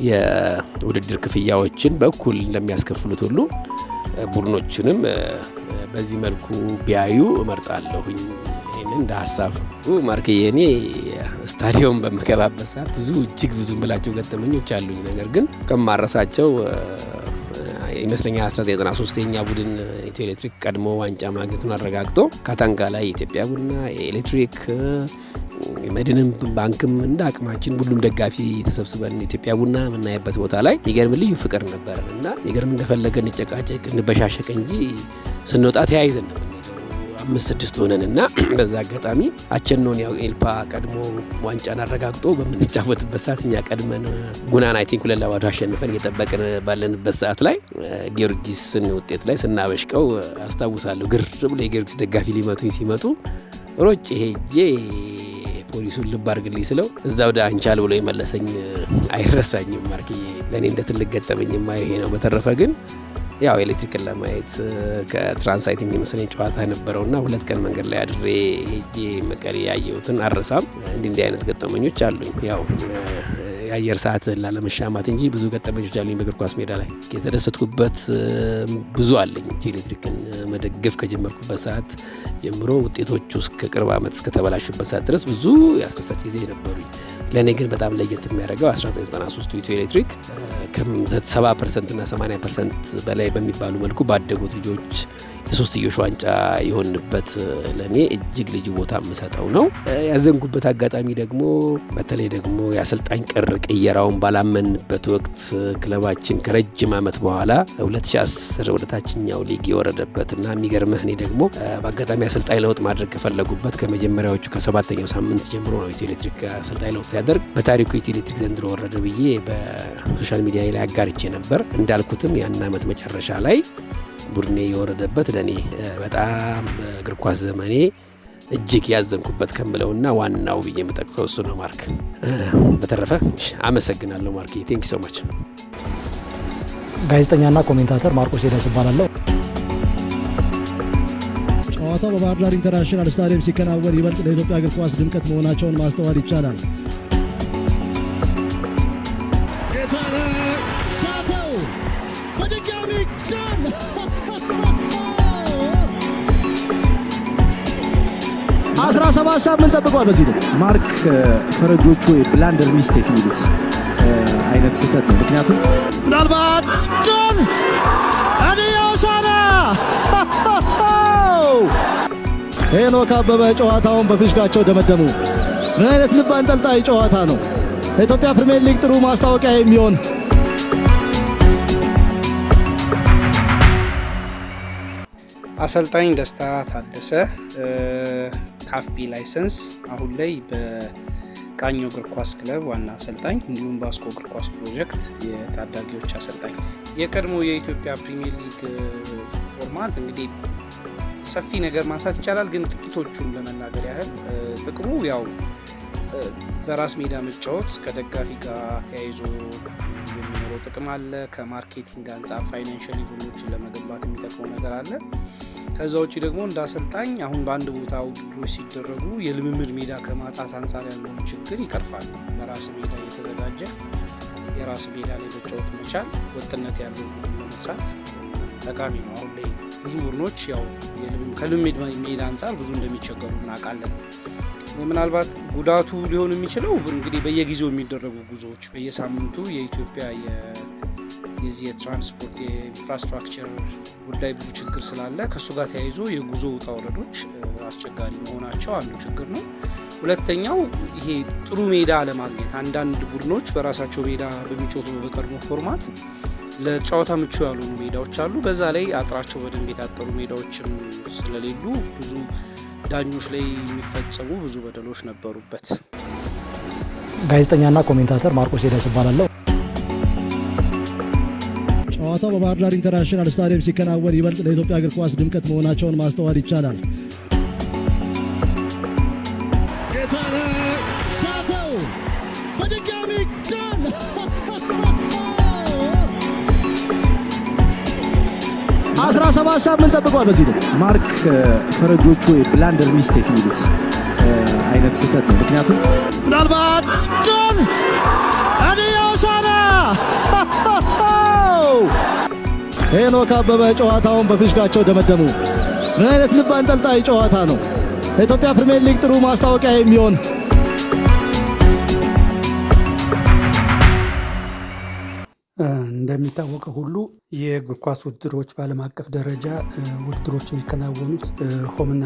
የውድድር ክፍያዎችን በእኩል እንደሚያስከፍሉት ሁሉ ቡድኖችንም በዚህ መልኩ ቢያዩ እመርጣለሁኝ። ይህንን እንደ ሀሳብ ማርክዬ፣ እኔ ስታዲየም በምገባበት ሰዓት እጅግ ብዙ ምላቸው ገጠመኞች አሉኝ። ነገር ግን ከማረሳቸው ይመስለኛል 1993 የኛ ቡድን ኢትዮ ኤሌክትሪክ ቀድሞ ዋንጫ ማግኘቱን አረጋግጦ ካታንጋ ላይ የኢትዮጵያ ቡና፣ የኤሌክትሪክ መድንም ባንክም እንደ አቅማችን ሁሉም ደጋፊ ተሰብስበን ኢትዮጵያ ቡና የምናይበት ቦታ ላይ የሚገርም ልዩ ፍቅር ነበረን እና የሚገርም እንደፈለገ እንጨቃጨቅ እንበሻሸቅ እንጂ ስንወጣ ተያይዘን ነው 5-6 ሆነን እና በዛ አጋጣሚ አቸኖን ያው ኤልፓ ቀድሞ ዋንጫን አረጋግጦ በምንጫወትበት ሰዓት እኛ ቀድመን ጉናን አይ ቲንክ 2-0 አሸንፈን እየጠበቅን ባለንበት ሰዓት ላይ ጊዮርጊስን ውጤት ላይ ስናበሽቀው አስታውሳለሁ። ግር ብሎ የጊዮርጊስ ደጋፊ ሊመቱኝ ሲመጡ ሮጬ ሄጄ ፖሊሱን ልብ አድርግልኝ ስለው እዛው ዳ አንቻል ብሎ የመለሰኝ አይረሳኝም። ማርክዬ ለእኔ እንደ ትልቅ ገጠመኝማ ይሄ ነው። በተረፈ ግን ያው ኤሌክትሪክን ለማየት ከትራንሳይቲንግ የመሰለኝ ጨዋታ ነበረውና 2 ቀን መንገድ ላይ አድሬ ሄጄ መቀሌ ያየሁትን አረሳም። እንዲህ አይነት ገጠመኞች አሉኝ። ያው የአየር ሰዓት ላለመሻማት እንጂ ብዙ ገጠመኞች አሉኝ በእግር ኳስ ሜዳ ላይ የተደሰትኩበት ብዙ አለኝ። ኤሌክትሪክን መደገፍ ከጀመርኩበት ሰዓት ጀምሮ ውጤቶቹ እስከ ቅርብ ዓመት እስከተበላሹበት ሰዓት ድረስ ብዙ ያስደሳች ጊዜ ነበሩኝ። ለእኔ ግን በጣም ለየት የሚያደርገው 1993 ኢትዮ ኤሌክትሪክ ከ70% እና 80% በላይ በሚባሉ መልኩ ባደጉት ልጆች የሶስትዮሽ ዋንጫ የሆንበት ለእኔ እጅግ ልዩ ቦታ የምሰጠው ነው። ያዘንኩበት አጋጣሚ ደግሞ በተለይ ደግሞ የአሰልጣኝ ቅየራውን ባላመንበት ወቅት ክለባችን ከረጅም ዓመት በኋላ 2010 ወደ ታችኛው ሊግ የወረደበትና የሚገርምህ እኔ ደግሞ በአጋጣሚ አሰልጣኝ ለውጥ ማድረግ ከፈለጉበት ከመጀመሪያዎቹ ከ7ኛው ሳምንት ጀምሮ ነው ኢትዮ ኤሌክትሪክ አሰልጣኝ ለውጥ ሲያደርግ በታሪኩ ኢትዮ ኤሌክትሪክ ዘንድሮ ወረደ ብዬ በሶሻል ሚዲያ ላይ አጋርቼ ነበር። እንዳልኩትም ያን ዓመት መጨረሻ ላይ ቡድኔ የወረደበት ለእኔ በጣም በእግር ኳስ ዘመኔ እጅግ ያዘንኩበት ከምለውና ዋናው ብዬ የምጠቅሰው እሱ ነው። ማርክ በተረፈ አመሰግናለሁ። ማርክ ቴንክ ሶ ማች። ጋዜጠኛና ኮሜንታተር ማርቆስ ሄደስ እባላለሁ። ጨዋታው በባህር ዳር ኢንተርናሽናል ስታዲየም ሲከናወን ይበልጥ ለኢትዮጵያ እግር ኳስ ድምቀት መሆናቸውን ማስተዋል ይቻላል። ሳተው በድጋሚ ጋር 17 ሳምንት ጠብቋል። በዚህ ልክ ማርክ ፈረጆቹ የብላንደር ሚስቴክ የሚሉት አይነት ስህተት ነው። ምክንያቱም ምናልባት ጎል አዲዮሳና ሄኖክ አበበ ጨዋታውን በፊሽካቸው ደመደሙ። ምን አይነት ልብ አንጠልጣይ ጨዋታ ነው! ለኢትዮጵያ ፕሪሚየር ሊግ ጥሩ ማስታወቂያ የሚሆን አሰልጣኝ ደስታ ታደሰ ካፍቢ ላይሰንስ አሁን ላይ በቃኞ እግር ኳስ ክለብ ዋና አሰልጣኝ እንዲሁም ባስኮ እግር ኳስ ፕሮጀክት የታዳጊዎች አሰልጣኝ። የቀድሞ የኢትዮጵያ ፕሪሚየር ሊግ ፎርማት እንግዲህ ሰፊ ነገር ማንሳት ይቻላል፣ ግን ጥቂቶቹን ለመናገር ያህል ጥቅሙ ያው በራስ ሜዳ መጫወት ከደጋፊ ጋር ተያይዞ የሚኖረው ጥቅም አለ። ከማርኬቲንግ አንጻር ፋይናንሻሊ ቡድኖችን ለመገንባት የሚጠቅመው ነገር አለ። ከዛ ውጭ ደግሞ እንደ አሰልጣኝ አሁን በአንድ ቦታ ውድድሮች ሲደረጉ የልምምድ ሜዳ ከማጣት አንጻር ያለውን ችግር ይቀርፋል። በራስ ሜዳ የተዘጋጀ የራስ ሜዳ ላይ መጫወት መቻል ወጥነት ያለው ለመስራት ጠቃሚ ነው። አሁን ላይ ብዙ ቡድኖች ያው ከልምምድ ሜዳ አንጻር ብዙ እንደሚቸገሩ እናውቃለን። ምናልባት ጉዳቱ ሊሆን የሚችለው እንግዲህ በየጊዜው የሚደረጉ ጉዞዎች በየሳምንቱ የኢትዮጵያ የዚህ የትራንስፖርት የኢንፍራስትራክቸር ጉዳይ ብዙ ችግር ስላለ ከእሱ ጋር ተያይዞ የጉዞ ውጣ ውረዶች አስቸጋሪ መሆናቸው አንዱ ችግር ነው። ሁለተኛው ይሄ ጥሩ ሜዳ አለማግኘት። አንዳንድ ቡድኖች በራሳቸው ሜዳ በሚጫወቱ በቀድሞ ፎርማት ለጨዋታ ምቹ ያልሆኑ ሜዳዎች አሉ። በዛ ላይ አጥራቸው በደንብ የታጠሩ ሜዳዎችም ስለሌሉ ብዙ ዳኞች ላይ የሚፈጸሙ ብዙ በደሎች ነበሩበት። ጋዜጠኛና ኮሜንታተር ማርቆስ ሄደስ እባላለሁ። ጨዋታው በባህር ዳር ኢንተርናሽናል ስታዲየም ሲከናወን ይበልጥ ለኢትዮጵያ እግር ኳስ ድምቀት መሆናቸውን ማስተዋል ይቻላል። ሳተው በድጋሚ ጎል 17 ሳምንት ጠብቋል። በዚህ ልክ ማርክ ፈረጆቹ የብላንደር ሚስቴክ የሚሉት አይነት ስህተት ነው። ምክንያቱም ምናልባት ጎል አዲዮሳና ሄኖክ አበበ ጨዋታውን በፊሽካቸው ደመደሙ። ምን አይነት ልብ አንጠልጣይ ጨዋታ ነው! ለኢትዮጵያ ፕሪሚየር ሊግ ጥሩ ማስታወቂያ የሚሆን እንደሚታወቀው ሁሉ የእግር ኳስ ውድድሮች በዓለም አቀፍ ደረጃ ውድድሮች የሚከናወኑት ሆምና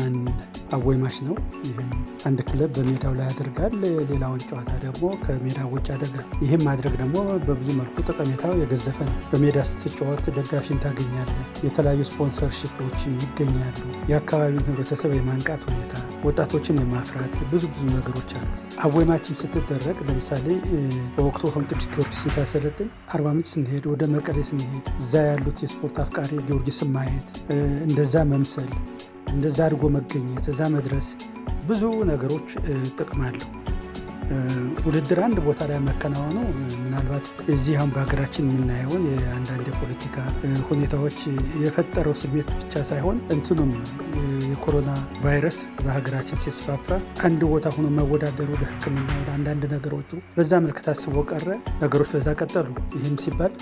አዌይ ማች ነው። ይህም አንድ ክለብ በሜዳው ላይ ያደርጋል፣ ሌላውን ጨዋታ ደግሞ ከሜዳ ውጭ ያደርጋል። ይህም ማድረግ ደግሞ በብዙ መልኩ ጠቀሜታው የገዘፈ ነው። በሜዳ ስትጫወት ደጋፊን ታገኛለህ፣ የተለያዩ ስፖንሰርሺፖችን ይገኛሉ፣ የአካባቢውን ህብረተሰብ የማንቃት ሁኔታ፣ ወጣቶችን የማፍራት ብዙ ነገሮች አሉት። አዌይ ማችም ስትደረግ ለምሳሌ በወቅቱ ቅዱስ ጊዮርጊስን ሳሰለጥን አርባ ምንጭ ስንሄድ፣ ወደ መቀሌ ስንሄድ እዛ ያሉት የስፖርት አፍቃሪ ጊዮርጊስን ማየት፣ እንደዛ መምሰል፣ እንደዛ አድርጎ መገኘት፣ እዛ መድረስ ብዙ ነገሮች ጥቅም አለው። ውድድር አንድ ቦታ ላይ መከናወኑ ምናልባት እዚህ አሁን በሀገራችን የምናየውን የአንዳንድ የፖለቲካ ሁኔታዎች የፈጠረው ስሜት ብቻ ሳይሆን እንትኑም የኮሮና ቫይረስ በሀገራችን ሲስፋፋ አንድ ቦታ ሆኖ መወዳደሩ ለሕክምና አንዳንድ ነገሮቹ በዛ መልክ ታስቦ ቀረ። ነገሮች በዛ ቀጠሉ። ይህም ሲባል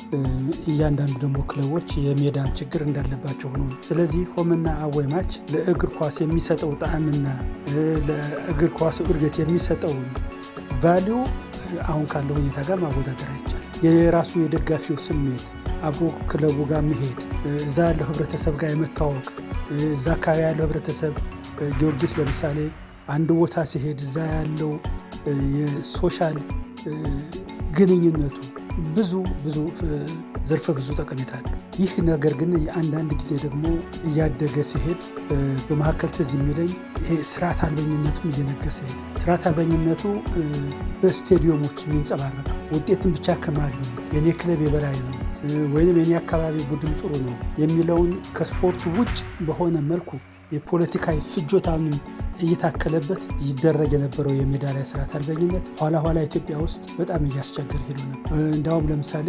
እያንዳንዱ ደግሞ ክለቦች የሜዳም ችግር እንዳለባቸው ሆኖ ነው። ስለዚህ ሆምና አዌይ ማች ለእግር ኳስ የሚሰጠው ጣዕምና ለእግር ኳስ እድገት የሚሰጠውን ቫሊዩ አሁን ካለው ሁኔታ ጋር ማወዳደር አይቻልም። የራሱ የደጋፊው ስሜት አብሮ ክለቡ ጋር መሄድ፣ እዛ ያለው ህብረተሰብ ጋር የመታወቅ፣ እዛ አካባቢ ያለው ህብረተሰብ ጊዮርጊስ ለምሳሌ አንድ ቦታ ሲሄድ እዛ ያለው የሶሻል ግንኙነቱ ብዙ ዘርፈ ብዙ ጠቀሜታ አለው። ይህ ነገር ግን አንዳንድ ጊዜ ደግሞ እያደገ ሲሄድ በመካከል ትዝ የሚለኝ ይሄ ስርዓት አልበኝነቱም እየነገሰ ሄደ። ስርዓት አልበኝነቱ በስቴዲየሞች የሚንጸባረቅ ውጤትን ብቻ ከማግኘት የኔ ክለብ የበላይ ነው ወይም የኔ አካባቢ ቡድን ጥሩ ነው የሚለውን ከስፖርቱ ውጭ በሆነ መልኩ የፖለቲካዊ ፍጆታውን እየታከለበት ይደረግ የነበረው የሜዳ ላይ ስርዓት አልበኝነት ኋላ ኢትዮጵያ ውስጥ በጣም እያስቸገረ ሄዶ ነበር። እንዲያውም ለምሳሌ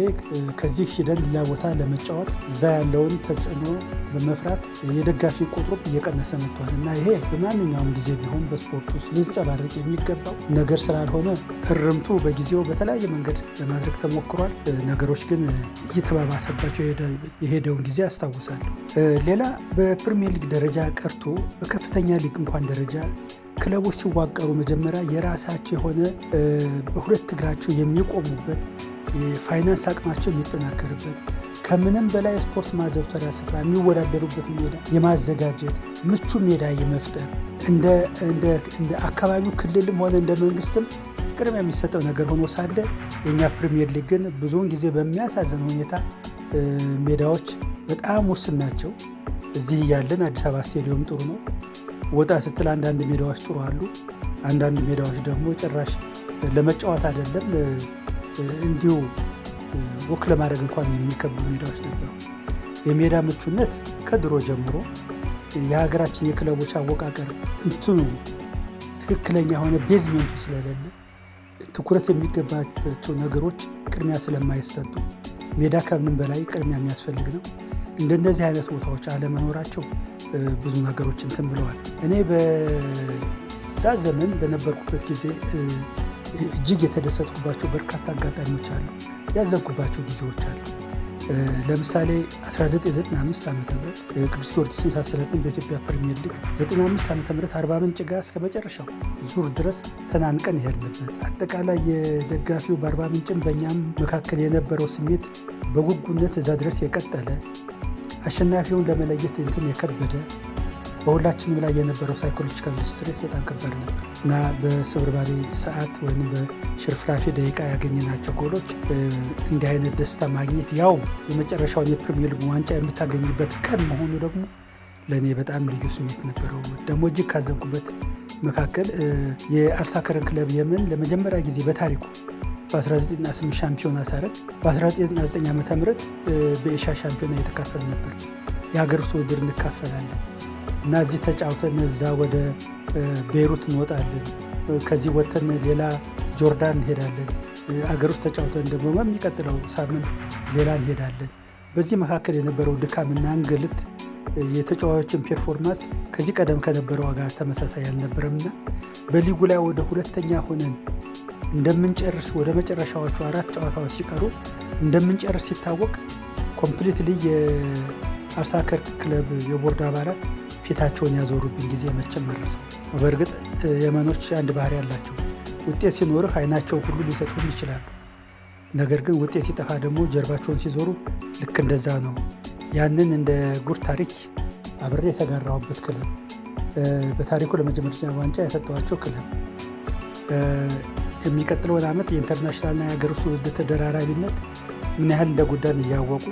ከዚህ ሂደን ሌላ ቦታ ለመጫወት እዛ ያለውን ተጽዕኖ በመፍራት የደጋፊ ቁጥሩ እየቀነሰ መጥቷል እና ይሄ በማንኛውም ጊዜ ቢሆን በስፖርት ውስጥ ሊንጸባረቅ የሚገባው ነገር ስላልሆነ እርምቱ በጊዜው በተለያየ መንገድ ለማድረግ ተሞክሯል። ነገሮች ግን እየተባባሰባቸው የሄደውን ጊዜ ያስታውሳለሁ። ሌላ በፕሪሚየር ሊግ ደረጃ ቀርቶ በከፍተኛ ሊግ እንኳን ደረጃ ክለቦች ሲዋቀሩ መጀመሪያ የራሳቸው የሆነ በሁለት እግራቸው የሚቆሙበት የፋይናንስ አቅማቸው የሚጠናከርበት ከምንም በላይ ስፖርት ማዘውተሪያ ስፍራ የሚወዳደሩበት ሜዳ የማዘጋጀት ምቹ ሜዳ የመፍጠር እንደ አካባቢው ክልልም ሆነ እንደ መንግስትም ቅድሚያ የሚሰጠው ነገር ሆኖ ሳለ የእኛ ፕሪሚየር ሊግ ግን ብዙውን ጊዜ በሚያሳዝን ሁኔታ ሜዳዎች በጣም ውስን ናቸው። እዚህ ያለን አዲስ አበባ ስቴዲየም ጥሩ ነው። ወጣ ስትል አንዳንድ ሜዳዎች ጥሩ አሉ። አንዳንድ ሜዳዎች ደግሞ ጭራሽ ለመጫወት አይደለም እንዲሁ ወክ ለማድረግ እንኳን የሚከብዱ ሜዳዎች ነበሩ። የሜዳ ምቹነት ከድሮ ጀምሮ የሀገራችን የክለቦች አወቃቀር እንትኑ ትክክለኛ የሆነ ቤዝሜንቱ ስለሌለ ትኩረት የሚገባቸው ነገሮች ቅድሚያ ስለማይሰጡ ሜዳ ከምንም በላይ ቅድሚያ የሚያስፈልግ ነው። እንደነዚህ አይነት ቦታዎች አለመኖራቸው ብዙ ነገሮች እንትን ብለዋል። እኔ በዛ ዘመን በነበርኩበት ጊዜ እጅግ የተደሰትኩባቸው በርካታ አጋጣሚዎች አሉ፣ ያዘንኩባቸው ጊዜዎች አሉ። ለምሳሌ 1995 ዓ ም ቅዱስ ጊዮርጊስን ሳሰለጥን በኢትዮጵያ ፕሪሚየር ሊግ 95 ዓ ም አርባ ምንጭ ጋር እስከ መጨረሻው ዙር ድረስ ተናንቀን ይሄድንበት አጠቃላይ የደጋፊው በአርባ ምንጭም በእኛም መካከል የነበረው ስሜት በጉጉነት እዛ ድረስ የቀጠለ አሸናፊውን ለመለየት እንትን የከበደ በሁላችንም ላይ የነበረው ሳይኮሎጂካል ስትሬስ በጣም ከባድ ነበር እና በስብርባሪ ሰዓት ወይም በሽርፍራፊ ደቂቃ ያገኘናቸው ጎሎች እንዲህ አይነት ደስታ ማግኘት ያው የመጨረሻውን የፕሪሚየር ሊግ ዋንጫ የምታገኝበት ቀን መሆኑ ደግሞ ለእኔ በጣም ልዩ ስሜት ነበረው። ደግሞ እጅግ ካዘንኩበት መካከል የአልሳከረን ክለብ የመን ለመጀመሪያ ጊዜ በታሪኩ በ1998 ሻምፒዮና ሳረግ በ1999 ዓ ም በኤሻ ሻምፒዮና የተካፈል ነበር። የሀገር ውስጥ ውድድር እንካፈላለን እና እዚህ ተጫውተን እዛ ወደ ቤይሩት እንወጣለን። ከዚህ ወጥተን ሌላ ጆርዳን እንሄዳለን። አገር ውስጥ ተጫውተን ደግሞ በሚቀጥለው ሳምንት ሌላ እንሄዳለን። በዚህ መካከል የነበረው ድካምና እንግልት የተጫዋቾችን ፔርፎርማንስ ከዚህ ቀደም ከነበረው ጋር ተመሳሳይ አልነበረምና በሊጉ ላይ ወደ ሁለተኛ ሆነን እንደምንጨርስ ወደ መጨረሻዎቹ 4 ጨዋታዎች ሲቀሩ እንደምንጨርስ ሲታወቅ ኮምፕሊትሊ የአልሳከር ክለብ የቦርድ አባላት ፊታቸውን ያዞሩብን ጊዜ መቼም መረሰው። በእርግጥ የመኖች አንድ ባህሪ ያላቸው ውጤት ሲኖርህ አይናቸውን ሁሉ ሊሰጡን ይችላሉ። ነገር ግን ውጤት ሲጠፋ ደግሞ ጀርባቸውን ሲዞሩ ልክ እንደዛ ነው። ያንን እንደ ጉድ ታሪክ አብሬ የተጋራሁበት ክለብ፣ በታሪኩ ለመጀመሪያ ዋንጫ የሰጠዋቸው ክለብ፣ የሚቀጥለውን ዓመት የኢንተርናሽናልና የሀገር ውስጥ ውድድር ተደራራቢነት ምን ያህል እንደጎዳን እያወቁ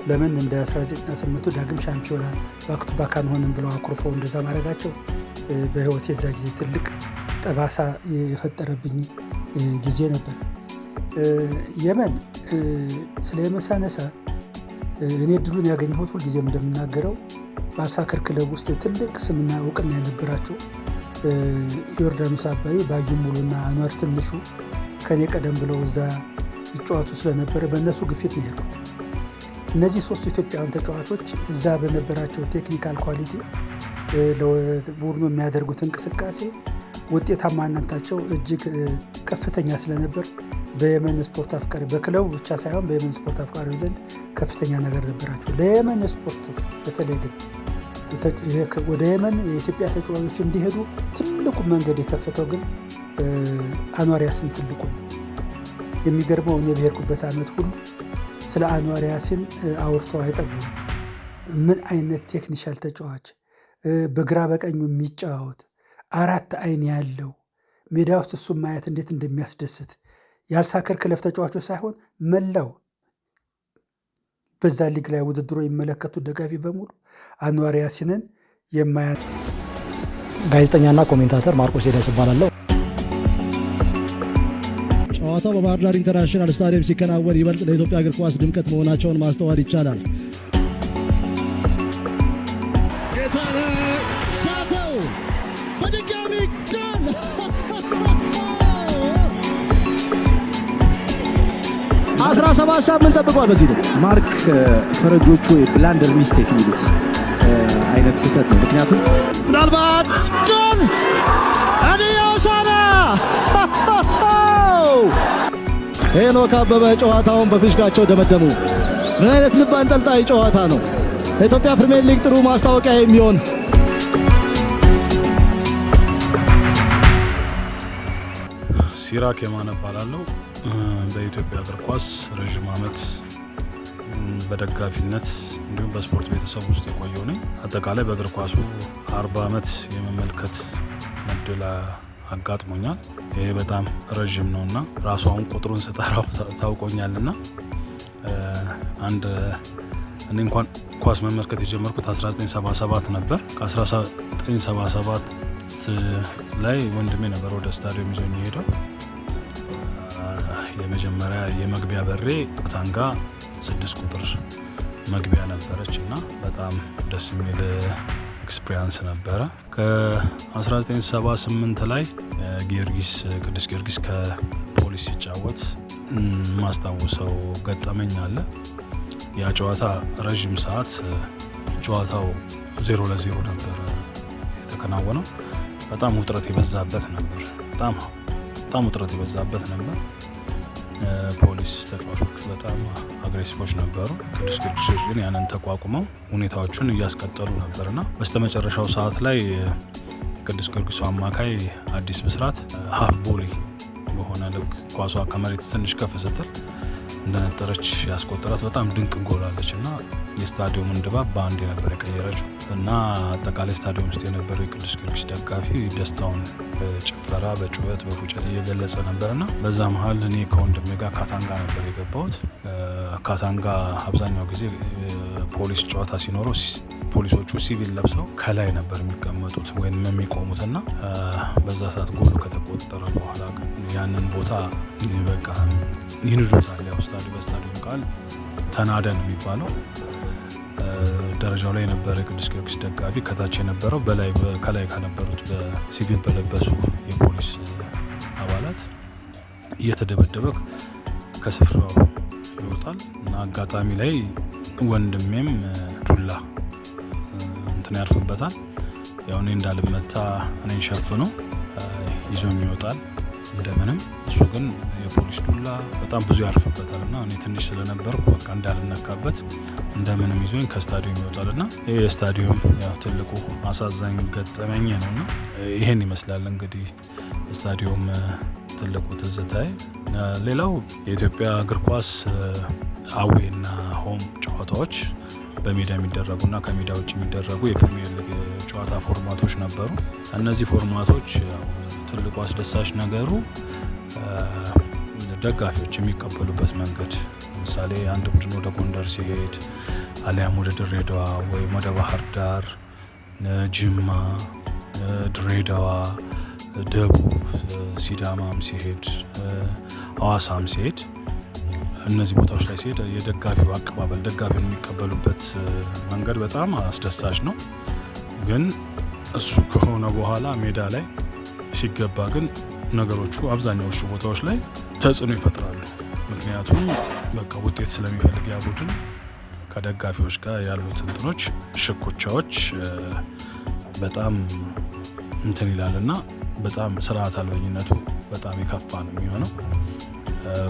ለምን እንደ 1998 ዳግም ሻምፒዮና ባክቱ ባክ አንሆንም ብለው አኩርፈው እንደዛ ማድረጋቸው በህይወት የዛ ጊዜ ትልቅ ጠባሳ የፈጠረብኝ ጊዜ ነበር። የመን ስለ የመን ሳነሳ እኔ ድሉን ያገኘሁት ሁልጊዜም እንደምናገረው በአልሳከር ክለብ ውስጥ ትልቅ ስምና እውቅና የነበራቸው ዮርዳኖስ አባዩ፣ ባዩ ሙሉና አንዋር ትንሹ ከኔ ቀደም ብለው እዛ ይጫወቱ ስለነበረ በእነሱ ግፊት ነው የሄድኩት። እነዚህ ሶስቱ ኢትዮጵያውያን ተጫዋቾች እዛ በነበራቸው ቴክኒካል ኳሊቲ ለቡድኑ የሚያደርጉት እንቅስቃሴ ውጤታማነታቸው እጅግ ከፍተኛ ስለነበር በየመን ስፖርት አፍቃሪ በክለቡ ብቻ ሳይሆን በየመን ስፖርት አፍቃሪ ዘንድ ከፍተኛ ነገር ነበራቸው። ለየመን ስፖርት በተለይ ግን ወደ የመን የኢትዮጵያ ተጫዋቾች እንዲሄዱ ትልቁ መንገድ የከፈተው ግን አንዋር ያሲን ትልቁ ነው። የሚገርመው እኔ በሄድኩበት ዓመት ሁሉ ስለ አንዋር ያሲን አውርተው አይጠግቡም። ምን አይነት ቴክኒሻል ተጫዋች፣ በግራ በቀኙ የሚጫወት አራት አይን ያለው ሜዳ ውስጥ እሱም ማየት እንዴት እንደሚያስደስት የአልሳከር ክለብ ተጫዋቾች ሳይሆን መላው በዛ ሊግ ላይ ውድድሮ የሚመለከቱ ደጋፊ በሙሉ አንዋር ያሲንን የማያት ጋዜጠኛና ኮሜንታተር ማርቆስ ሄዳስ እባላለሁ። ጨዋታው በባህር ዳር ኢንተርናሽናል ስታዲየም ሲከናወን ይበልጥ ለኢትዮጵያ እግር ኳስ ድምቀት መሆናቸውን ማስተዋል ይቻላል። ጌታነህ ሳተው በድጋሚ ጎል! 17 ሳምንት ጠብቋል። በዚህ ልክ ማርክ ፈረጆቹ ብላንደር ሚስቴክ የሚሉት አይነት ስህተት ነው። ምክንያቱም ምናልባት ጎል አዲዮ ሳና ሄኖክ አበበ ጨዋታውን በፊሽካቸው ደመደሙ። ምን አይነት ልብ አንጠልጣይ ጨዋታ ነው! ለኢትዮጵያ ፕሪሚየር ሊግ ጥሩ ማስታወቂያ የሚሆን ሲራክ የማነ እባላለሁ። በኢትዮጵያ እግር ኳስ ረዥም ዓመት በደጋፊነት እንዲሁም በስፖርት ቤተሰብ ውስጥ የቆየው ነኝ። አጠቃላይ በእግር ኳሱ 40 ዓመት የመመልከት እድል አጋጥሞኛል። ይሄ በጣም ረዥም ነውና ራሱ አሁን ቁጥሩን ስጠራው ታውቆኛልና እኔ እንኳን ኳስ መመልከት የጀመርኩት 1977 ነበር። ከ1977 ላይ ወንድሜ ነበር ወደ ስታዲየም ይዞኝ ሄደው። የመጀመሪያ የመግቢያ በሬ ታንጋ 6 ቁጥር መግቢያ ነበረች እና በጣም ደስ የሚል ኤክስፒሪያንስ ነበረ። ከ1978 ላይ ቅዱስ ጊዮርጊስ ከፖሊስ ሲጫወት ማስታውሰው ገጠመኝ አለ። ያ ጨዋታ ረዥም ሰዓት ጨዋታው 0-0 ነበር የተከናወነው። በጣም ውጥረት የበዛበት ነበር። በጣም ውጥረት የበዛበት ነበር። ፖሊስ ተጫዋቾቹ በጣም አግሬሲቮች ነበሩ። ቅዱስ ጊዮርጊሶች ግን ያንን ተቋቁመው ሁኔታዎቹን እያስቀጠሉ ነበርና በስተመጨረሻው ሰዓት ላይ የቅዱስ ጊዮርጊሱ አማካይ አዲስ ብስራት ሀፍ ቦሊ በሆነ ልክ ኳሷ ከመሬት ትንሽ ከፍ ስትል እንደነጠረች ያስቆጠራት በጣም ድንቅ ጎል አለች እና የስታዲየሙን ድባብ በአንድ ነበር የቀየረችው እና አጠቃላይ ስታዲየም ውስጥ የነበረው የቅዱስ ጊዮርጊስ ደጋፊ ደስታውን በጭፈራ፣ በጩኸት፣ በፉጨት እየገለጸ ነበርና በዛ መሀል እኔ ከወንድሜ ጋር ካታንጋ ነበር የገባሁት። ካታንጋ አብዛኛው ጊዜ ፖሊስ ጨዋታ ሲኖረው ፖሊሶቹ ሲቪል ለብሰው ከላይ ነበር የሚቀመጡት ወይም የሚቆሙትና በዛ ሰዓት ጎሉ ከተቆጠረ በኋላ ግን ያንን ቦታ በቃ ይንዱታል። ያው በስታዲየም ቃል ተናደን የሚባለው ደረጃው ላይ የነበረ ቅዱስ ጊዮርጊስ ደጋፊ ከታች የነበረው ከላይ ከነበሩት በሲቪል በለበሱ የፖሊስ አባላት እየተደበደበ ከስፍራው ይወጣል እና አጋጣሚ ላይ ወንድሜም ዱላ እንትን ያርፍበታል። ያው እኔ እንዳልመታ እኔን ሸፍኖ ይዞኝ ይወጣል እንደምንም። እሱ ግን የፖሊስ ዱላ በጣም ብዙ ያርፍበታል እና እኔ ትንሽ ስለነበርኩ በቃ እንዳልነካበት እንደምንም ይዞኝ ከስታዲየም ይወጣልና ይህ የስታዲየም ያው ትልቁ አሳዛኝ ገጠመኝ ነውና ይሄን ይመስላል እንግዲህ ስታዲየም ትልቁ ትዝታዬ። ሌላው የኢትዮጵያ እግር ኳስ አዌና ሆም ጨዋታዎች በሜዳ የሚደረጉና ከሜዳ ውጭ የሚደረጉ የፕሪሚየር ሊግ ጨዋታ ፎርማቶች ነበሩ። እነዚህ ፎርማቶች ትልቁ አስደሳች ነገሩ ደጋፊዎች የሚቀበሉበት መንገድ፣ ለምሳሌ አንድ ቡድን ወደ ጎንደር ሲሄድ አሊያም ወደ ድሬዳዋ ወይም ወደ ባህር ዳር፣ ጅማ፣ ድሬዳዋ፣ ደቡብ፣ ሲዳማም ሲሄድ፣ ሐዋሳም ሲሄድ እነዚህ ቦታዎች ላይ ሲሄድ የደጋፊው አቀባበል ደጋፊውን የሚቀበሉበት መንገድ በጣም አስደሳች ነው። ግን እሱ ከሆነ በኋላ ሜዳ ላይ ሲገባ ግን ነገሮቹ አብዛኛዎቹ ቦታዎች ላይ ተጽዕኖ ይፈጥራሉ። ምክንያቱም በቃ ውጤት ስለሚፈልግ ያ ቡድን ከደጋፊዎች ጋር ያሉት እንትኖች ሽኩቻዎች በጣም እንትን ይላልና በጣም ስርዓት አልበኝነቱ በጣም የከፋ ነው የሚሆነው።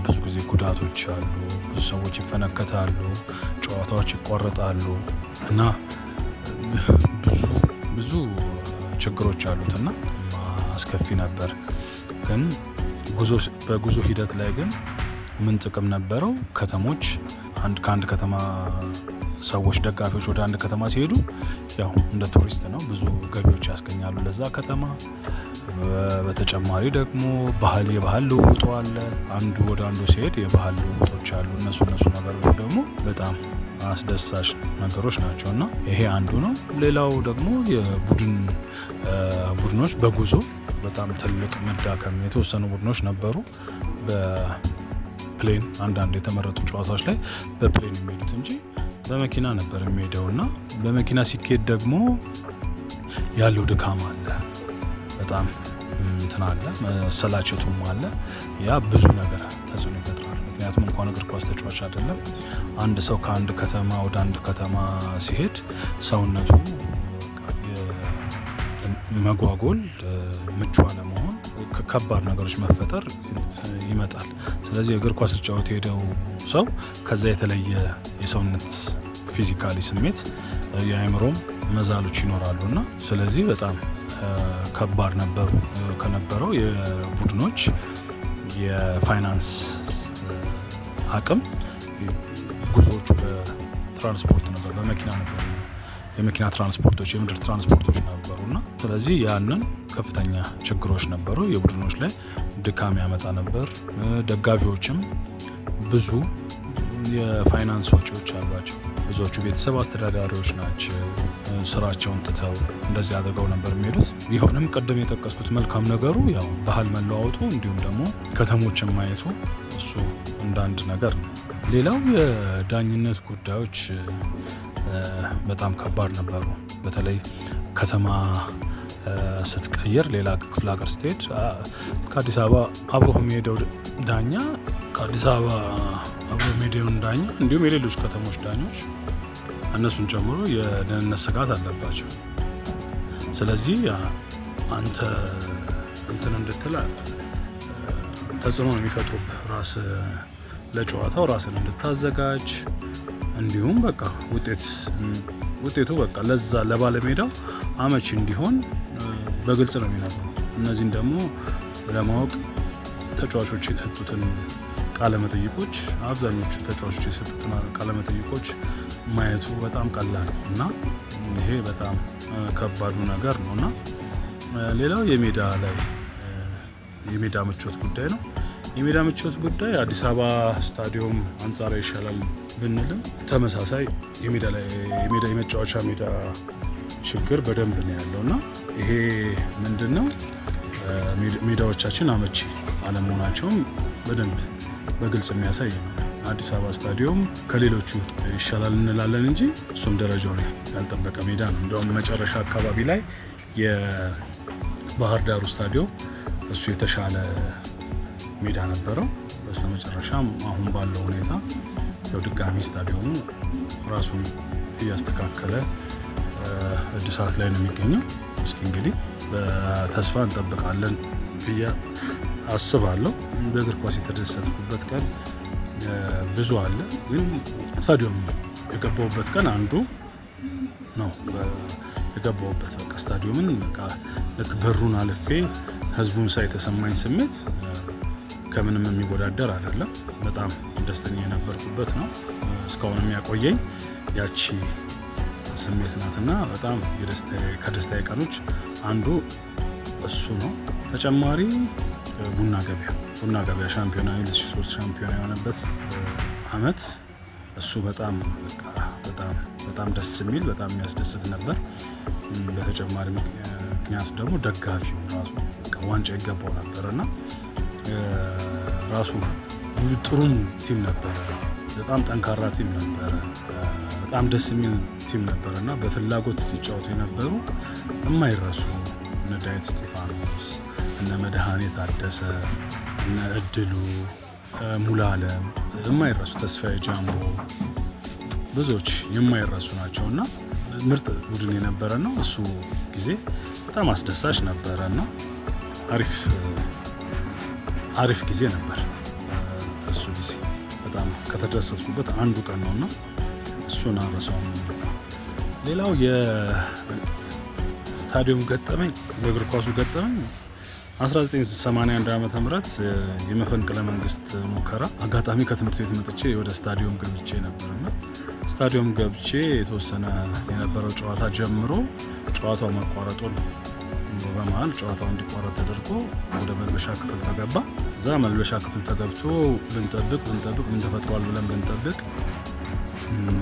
ብዙ ጊዜ ጉዳቶች አሉ፣ ብዙ ሰዎች ይፈነከታሉ፣ ጨዋታዎች ይቋረጣሉ እና ብዙ ችግሮች አሉትና አስከፊ ነበር። ግን በጉዞ ሂደት ላይ ግን ምን ጥቅም ነበረው? ከተሞች ከአንድ ከተማ ሰዎች ደጋፊዎች ወደ አንድ ከተማ ሲሄዱ ያው እንደ ቱሪስት ነው፣ ብዙ ገቢዎች ያስገኛሉ ለዛ ከተማ። በተጨማሪ ደግሞ የባህል ልውውጡ አለ። አንዱ ወደ አንዱ ሲሄድ የባህል ልውውጦች አሉ። እነሱ ነገሮች ደግሞ በጣም አስደሳች ነገሮች ናቸው እና ይሄ አንዱ ነው። ሌላው ደግሞ ቡድኖች በጉዞ በጣም ትልቅ መዳከም፣ የተወሰኑ ቡድኖች ነበሩ በፕሌን አንዳንድ የተመረጡ ጨዋታዎች ላይ በፕሌን የሚሄዱት እንጂ በመኪና ነበር የሚሄደው እና በመኪና ሲኬድ ደግሞ ያለው ድካም አለ፣ በጣም እንትን አለ፣ መሰላቸቱም አለ። ያ ብዙ ነገር ተጽዕኖ ይፈጥራል። ምክንያቱም እንኳን እግር ኳስ ተጫዋች አይደለም አንድ ሰው ከአንድ ከተማ ወደ አንድ ከተማ ሲሄድ ሰውነቱ መጓጎል፣ ምቹ አለመሆን፣ ከባድ ነገሮች መፈጠር ይመጣል። ስለዚህ እግር ኳስ ተጫዋች ሄደው ሰው ከዛ የተለየ የሰውነት ፊዚካሊ ስሜት የአእምሮም መዛሎች ይኖራሉ እና ስለዚህ በጣም ከባድ ነበሩ። ከነበረው የቡድኖች የፋይናንስ አቅም ጉዞዎቹ በትራንስፖርት ነበር፣ በመኪና ነበር፣ የመኪና ትራንስፖርቶች፣ የምድር ትራንስፖርቶች ነበሩና ስለዚህ ያንን ከፍተኛ ችግሮች ነበሩ። የቡድኖች ላይ ድካም ያመጣ ነበር። ደጋፊዎችም ብዙ የፋይናንስ ወጪዎች አሏቸው። ብዙዎቹ ቤተሰብ አስተዳዳሪዎች ናቸው። ስራቸውን ትተው እንደዚህ አድርገው ነበር የሚሄዱት። ቢሆንም ቅድም የጠቀስኩት መልካም ነገሩ ያው ባህል መለዋወጡ እንዲሁም ደግሞ ከተሞችን ማየቱ እሱ እንዳንድ ነገር ነው። ሌላው የዳኝነት ጉዳዮች በጣም ከባድ ነበሩ። በተለይ ከተማ ስትቀየር ሌላ ክፍለ ሀገር ስትሄድ ከአዲስ አበባ አብሮ የሚሄደው ዳኛ ከአዲስ አበባ አብሮ የሚሄደውን ዳኛ እንዲሁም የሌሎች ከተሞች ዳኞች እነሱን ጨምሮ የደህንነት ስጋት አለባቸው። ስለዚህ አንተ እንትን እንድትል ተጽዕኖ ነው የሚፈጥሩብህ። ለጨዋታው ራስን እንድታዘጋጅ እንዲሁም በቃ ውጤቱ በቃ ለዛ ለባለሜዳው አመቺ እንዲሆን በግልጽ ነው የሚነግሩ። እነዚህን ደግሞ ለማወቅ ተጫዋቾች የሰጡትን ቃለመጠይቆች አብዛኞቹ ተጫዋቾች የሰጡትን ቃለመጠይቆች ማየቱ በጣም ቀላል ነው እና ይሄ በጣም ከባዱ ነገር ነው እና ሌላው የሜዳ ምቾት ጉዳይ ነው። የሜዳ ምቾት ጉዳይ አዲስ አበባ ስታዲየም አንጻራዊ ይሻላል ብንልም ተመሳሳይ የመጫወቻ ሜዳ ችግር በደንብ ነው ያለው እና ይሄ ምንድን ነው ሜዳዎቻችን አመቺ አለመሆናቸውም በደንብ በግልጽ የሚያሳይ ነው። አዲስ አበባ ስታዲየም ከሌሎቹ ይሻላል እንላለን እንጂ እሱም ደረጃውን ያልጠበቀ ሜዳ ነው። እንዲሁም መጨረሻ አካባቢ ላይ የባህር ዳሩ ስታዲየም እሱ የተሻለ ሜዳ ነበረው። በስተመጨረሻም አሁን ባለው ሁኔታ ያው ድጋሚ ስታዲየሙ ራሱን እያስተካከለ እድሳት ላይ ነው የሚገኘው። እስኪ እንግዲህ በተስፋ እንጠብቃለን ብዬ አስባለሁ። በእግር ኳስ የተደሰትኩበት ቀን ብዙ አለ፣ ግን ስታዲየም የገባሁበት ቀን አንዱ ነው። የገባሁበት በቃ ስታዲየምን በቃ ልክ በሩን አልፌ ህዝቡን ሳይ የተሰማኝ ስሜት ከምንም የሚወዳደር አይደለም። በጣም ደስተኛ የነበርኩበት ነው። እስካሁን የሚያቆየኝ ያቺ ስሜት ናትና በጣም ከደስታዬ ቀኖች አንዱ እሱ ነው። ተጨማሪ ቡና ገበያ ሻምፒዮና 2003 ሻምፒዮና የሆነበት አመት እሱ በጣም ደስ የሚል በጣም የሚያስደስት ነበር። በተጨማሪ ምክንያቱ ደግሞ ደጋፊው ራሱ ዋንጫ ይገባው ነበርና ራሱ ጥሩ ቲም ነበረ። በጣም ጠንካራ ቲም ነበረ። በጣም ደስ የሚል ቲም ነበርና በፍላጎት ሲጫወቱ የነበሩ የማይረሱ እነ ዳዊት እስጢፋኖስ፣ እነ መድኃኔ ታደሰ፣ እነ እድሉ ሙሉዓለም የማይረሱ፣ ተስፋዬ ጃምቦ ብዙዎች የማይረሱ ናቸውና ምርጥ ቡድን የነበረ ነው። እሱ ጊዜ በጣም አስደሳች ነበረና አሪፍ ጊዜ ነበር። እሱ ጊዜ በጣም ከተደሰትኩበት አንዱ ቀን ነውና እሱን አረሳውም። ሌላው የስታዲየም ገጠመኝ በእግር ኳሱ ገጠመኝ 1981 ዓመተ ምህረት የመፈንቅለ መንግስት ሙከራ አጋጣሚ ከትምህርት ቤት መጥቼ ወደ ስታዲየም ገብቼ ነበርና ስታዲየም ገብቼ የተወሰነ የነበረው ጨዋታ ጀምሮ ጨዋታው መቋረጡን በመሃል ጨዋታው እንዲቋረጥ ተደርጎ ወደ መልበሻ ክፍል ተገባ። እዛ መልበሻ ክፍል ተገብቶ ብንጠብቅ ምን ተፈጥሯል ብለን ብንጠብቅ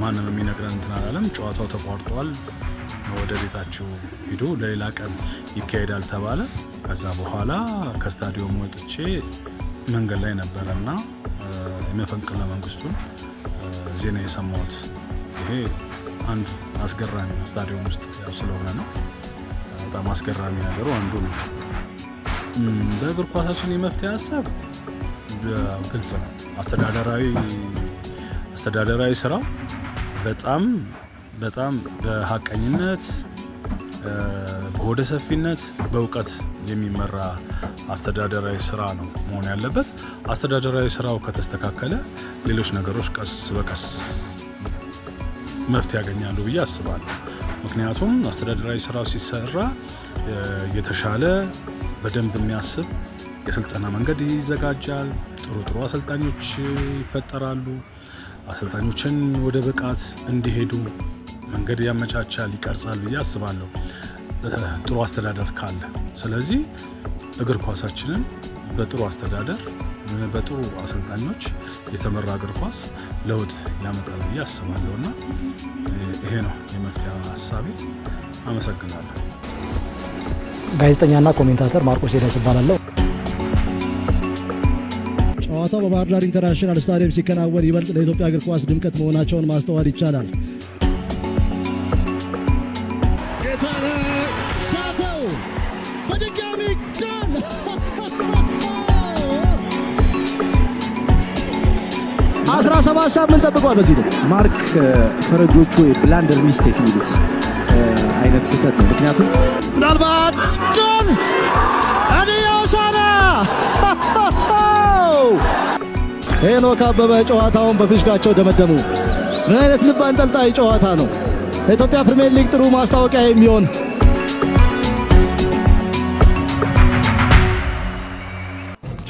ማንም የሚነግረን እንትን አላለም። ጨዋታው ተቋርጧል፣ ወደ ቤታችሁ ሂዱ፣ ለሌላ ቀን ይካሄዳል ተባለ። ከዛ በኋላ ከስታዲየሙ ወጥቼ መንገድ ላይ ነበረና የመፈንቅለ መንግስቱን ዜና የሰማሁት። ይሄ አንድ አስገራሚ ነው። ስታዲየም ውስጥ ያው ስለሆነ ነው። በጣም አስገራሚ ነገሩ አንዱ ነው። በእግር ኳሳችን የመፍትሄ ሀሳብ ግልጽ ነው። አስተዳደራዊ ስራው በጣም በሀቀኝነት በሆደ ሰፊነት በእውቀት የሚመራ አስተዳደራዊ ስራ ነው መሆን ያለበት። አስተዳደራዊ ስራው ከተስተካከለ ሌሎች ነገሮች ቀስ በቀስ መፍትሄ ያገኛሉ ብዬ አስባለሁ። ምክንያቱም አስተዳደራዊ ስራው ሲሰራ የተሻለ በደንብ የሚያስብ የስልጠና መንገድ ይዘጋጃል። ጥሩ አሰልጣኞች ይፈጠራሉ። አሰልጣኞችን ወደ ብቃት እንዲሄዱ መንገድ ያመቻቻል፣ ይቀርጻል ብዬ አስባለሁ ጥሩ አስተዳደር ካለ። ስለዚህ እግር ኳሳችንን በጥሩ አስተዳደር በጥሩ አሰልጣኞች የተመራ እግር ኳስ ለውጥ ያመጣል ብዬ አስባለሁና ይሄ ነው የመፍትሄ ሀሳቤ። አመሰግናለሁ። ጋዜጠኛና ኮሜንታተር ማርቆስ ሄዳስ እባላለሁ። ጨዋታው በባህር ዳር ኢንተርናሽናል ስታዲየም ሲከናወን ይበልጥ ለኢትዮጵያ እግር ኳስ ድምቀት መሆናቸውን ማስተዋል ይቻላል። ጌታነህ ሳተው በድጋሚ ጎል! 17 ሳምንት ጠብቋል። በዚህ ልክ ማርክ ፈረጆቹ ብላንደር ሚስቴክ የሚሉት አይነት ስህተት ነው። ምክንያቱም ምናልባት ጎል አዲዮሳና ሄኖክ አበበ ጨዋታውን በፊሽካቸው ደመደሙ። ምን አይነት ልብ አንጠልጣይ ጨዋታ ነው! ለኢትዮጵያ ፕሪሚየር ሊግ ጥሩ ማስታወቂያ የሚሆን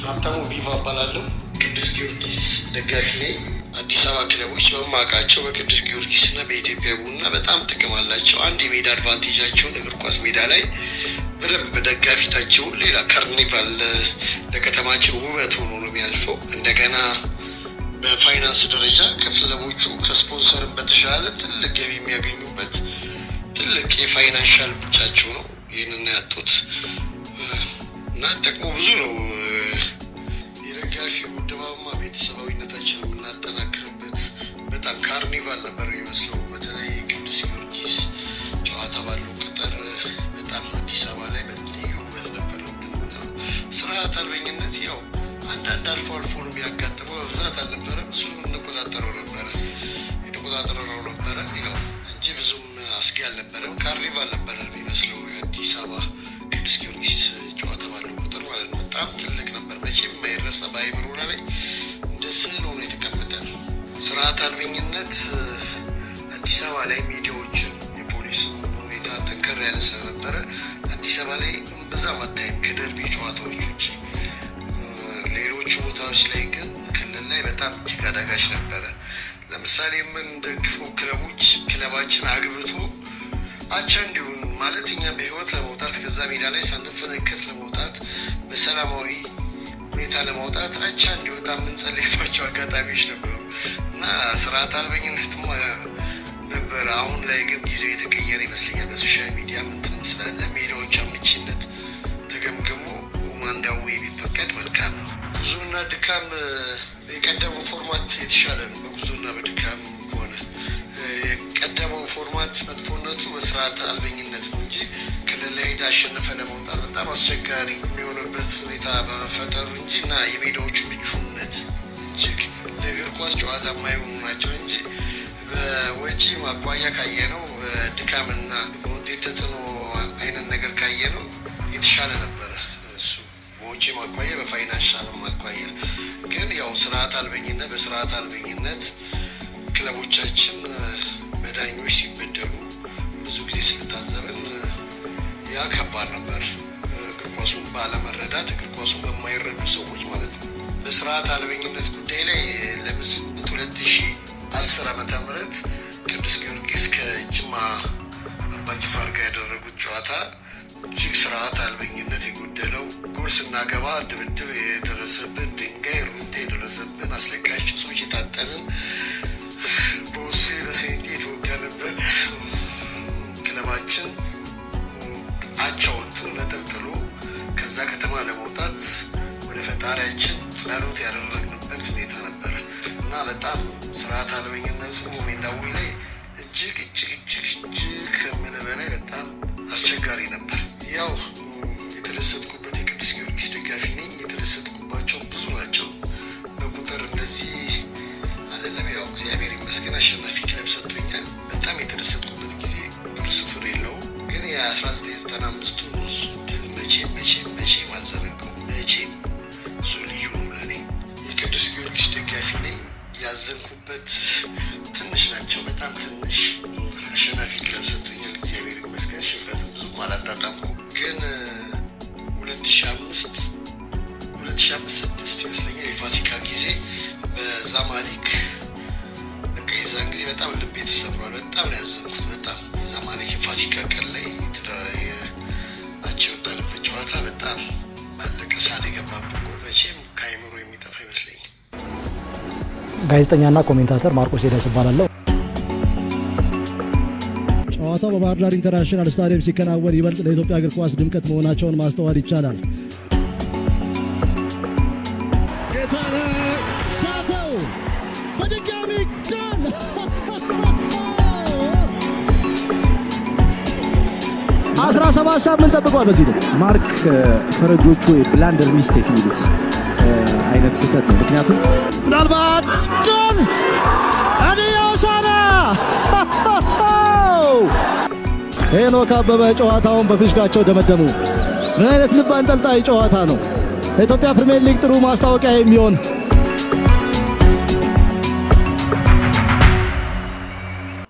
ሀብታሙ ቢቫ እባላለሁ። ቅዱስ ጊዮርጊስ ደጋፊ ነኝ። አዲስ አበባ ክለቦች በማውቃቸው በቅዱስ ጊዮርጊስ እና በኢትዮጵያ ቡና በጣም ጥቅም አላቸው። አንድ የሜዳ አድቫንቴጃቸውን እግር ኳስ ሜዳ ላይ በደንብ ደጋፊ ታቸው ሌላ ካርኒቫል ለከተማችን ውበት ሆኖ ነው የሚያልፈው። እንደገና በፋይናንስ ደረጃ ክለቦቹ ከስፖንሰርም በተሻለ ትልቅ ገቢ የሚያገኙበት ትልቅ የፋይናንሻል ብቻቸው ነው። ይህንን ያጡት እና ጥቅሙ ብዙ ነው። የደጋፊው ድባብማ ቤተሰባዊነታችን የምናጠናክርበት በጣም ካርኒቫል ነበር የሚመስለው። በተለይ ቅዱስ ጊዮርጊስ ጨዋታ ባለው ቁጥር በጣም አዲስ አበባ ላይ በልዩ ውበት ነበር። ስርዓት አልበኝነት ያው አንዳንድ አልፎ ነው የሚያጋጥመው፣ በብዛት አልነበረም። እሱ የተቆጣጠረው ነበረ ያው እንጂ ብዙም አስጊ አልነበረም። ካርኒቫል ነበር የሚመስለው የአዲስ አበባ ቅዱስ ጊዮርጊስ ጨዋታ ባለው ቁጥር ማለት ነው። በጣም ትልቅ ነበር። መቼም የማይረሳ በአይምሮ ላይ እንደ ስዕል ሆኖ የተቀመጠ ነው። ስርዓት አልበኝነት አዲስ አበባ ላይ ሚዲያዎችን የፖሊስ ሁኔታ ጠንከር ያለ ስለነበረ አዲስ አበባ ላይ በዛም አታይም ከደርቢ ጨዋታዎች ውጭ። ሌሎቹ ቦታዎች ላይ ግን ክልል ላይ በጣም እጅግ አዳጋች ነበረ። ለምሳሌ የምንደግፈው ክለባችን አግብቶ አቻ እንዲሁን ማለት እኛ በህይወት ለመውጣት ከዛ ሜዳ ላይ ሳንፈነከት ለመውጣት በሰላማዊ ሁኔታ ለመውጣት አቻ እንዲወጣ የምንጸልይባቸው አጋጣሚዎች ነበሩ እና ስርዓት አልበኝነትም ነበረ። አሁን ላይ ግን ጊዜው የተቀየረ ይመስለኛል። በሶሻል ሚዲያ ምንትንም ስላለ ሜዳዎች አመቺነት ተገምግሞ ማንዳዊ ቢፈቀድ መልካም ነው። ጉዞና ድካም የቀደመው ፎርማት የተሻለ ነው። በጉዞና በድካም ከሆነ የቀደመው ፎርማት መጥፎነቱ በስርዓት አልበኝነት ነው እንጂ ክልል ላይ ሄዳ አሸነፈ ለመውጣት በጣም አስቸጋሪ የሚሆንበት ሁኔታ በመፈጠሩ እንጂ እና የሜዳዎቹ ምቹነት እጅግ ለእግር ኳስ ጨዋታ የማይሆኑ ናቸው እንጂ በወጪ ማኳያ ካየ ነው በድካምና በውጤት ተጽዕኖ አይነት ነገር ካየ ነው የተሻለ ነበረ። እሱ በውጪ ማኳያ በፋይናንሻል ማኳያ ግን ያው ስርዓት አልበኝነት በስርዓት አልበኝነት ክለቦቻችን በዳኞች ሲበደሉ ብዙ ጊዜ ስንታዘብን ያ ከባድ ነበር። እግር ኳሱን ባለመረዳት እግር ኳሱን በማይረዱ ሰዎች ማለት ነው። በስርዓት አልበኝነት ጉዳይ ላይ ለምሳሌ 2010 ዓ.ም ቅዱስ ጊዮርጊስ ከጅማ አባጅፋር ጋር ያደረጉት ጨዋታ እጅግ ስርዓት አልበኝነት የጎደለው ጎል ስናገባ ድብድብ የደረሰብን ድንጋይ ሩንቴ የደረሰብን አስለቃሽ ጭሶች የታጠንን በውስፌ በሴንቴ የተወጋንበት ክለባችን አቻ ወጥቶ ነጥብ ጥሎ ከዛ ከተማ ለመውጣት ወደ ፈጣሪያችን ጸሎት ያደረግንበት ሁኔታ ነበረ እና በጣም ስርዓት አልበኝነቱ ሜዳዊ ላይ እጅግ ከምልህ በላይ በጣም አስቸጋሪ ነበር። ያው የተደሰትኩበት የቅዱስ ጊዮርጊስ ደጋፊ ነኝ። የተደሰትኩባቸው ብዙ ናቸው። በቁጥር እንደዚህ አይደለም። ያው እግዚአብሔር ይመስገን አሸናፊ ክለብ ሰጥቶኛል። በጣም የተደሰትኩበት ጊዜ ቁጥር ስፍር የለውም። ግን የ1995ቱ ድል መቼም አልዘነጋውም። መቼም እሱ ልዩ ነው ለእኔ። የቅዱስ ጊዮርጊስ ደጋፊ ነኝ። ያዘንኩበት ትንሽ ናቸው፣ በጣም ትንሽ። አሸናፊ ክለብ ሰጥቶኛል እግዚአብሔር ይመስገን። ሽንፈትም ብዙም አላጣጣምኩም። ግን 2005-6 ይመስለኛል የፋሲካ ጊዜ በዛማሊክ በቃ የዛን ጊዜ በጣም ልቤ ተሰብሯል። በጣም ነው ያዘንኩት። በጣም የዛማሊክ የፋሲካ ቀን ላይ ናቸው የወጣንበት ጨዋታ በጣም ባለቀ ሰዓት የገባብን ጎል መቼም ከአይምሮ የሚጠፋ ይመስለኛል። ጋዜጠኛና ኮሜንታተር ማርቆስ ሄዳስ እባላለሁ። ጨዋታው በባህር ዳር ኢንተርናሽናል ስታዲየም ሲከናወን ይበልጥ ለኢትዮጵያ እግር ኳስ ድምቀት መሆናቸውን ማስተዋል ይቻላል። ጌታነህ ሳተው በድጋሚ ጎል! 17 ሳምንት ጠብቋል። በዚህ ልክ ማርክ ፈረጆቹ ብላንደር ሚስቴክ የሚሉት አይነት ስህተት ነው። ምክንያቱም ምናልባት ጎል አዲዮሳና ሄኖክ አበበ ጨዋታውን በፊሽካቸው ደመደሙ። ምን አይነት ልብ አንጠልጣይ ጨዋታ ነው! ለኢትዮጵያ ፕሪሚየር ሊግ ጥሩ ማስታወቂያ የሚሆን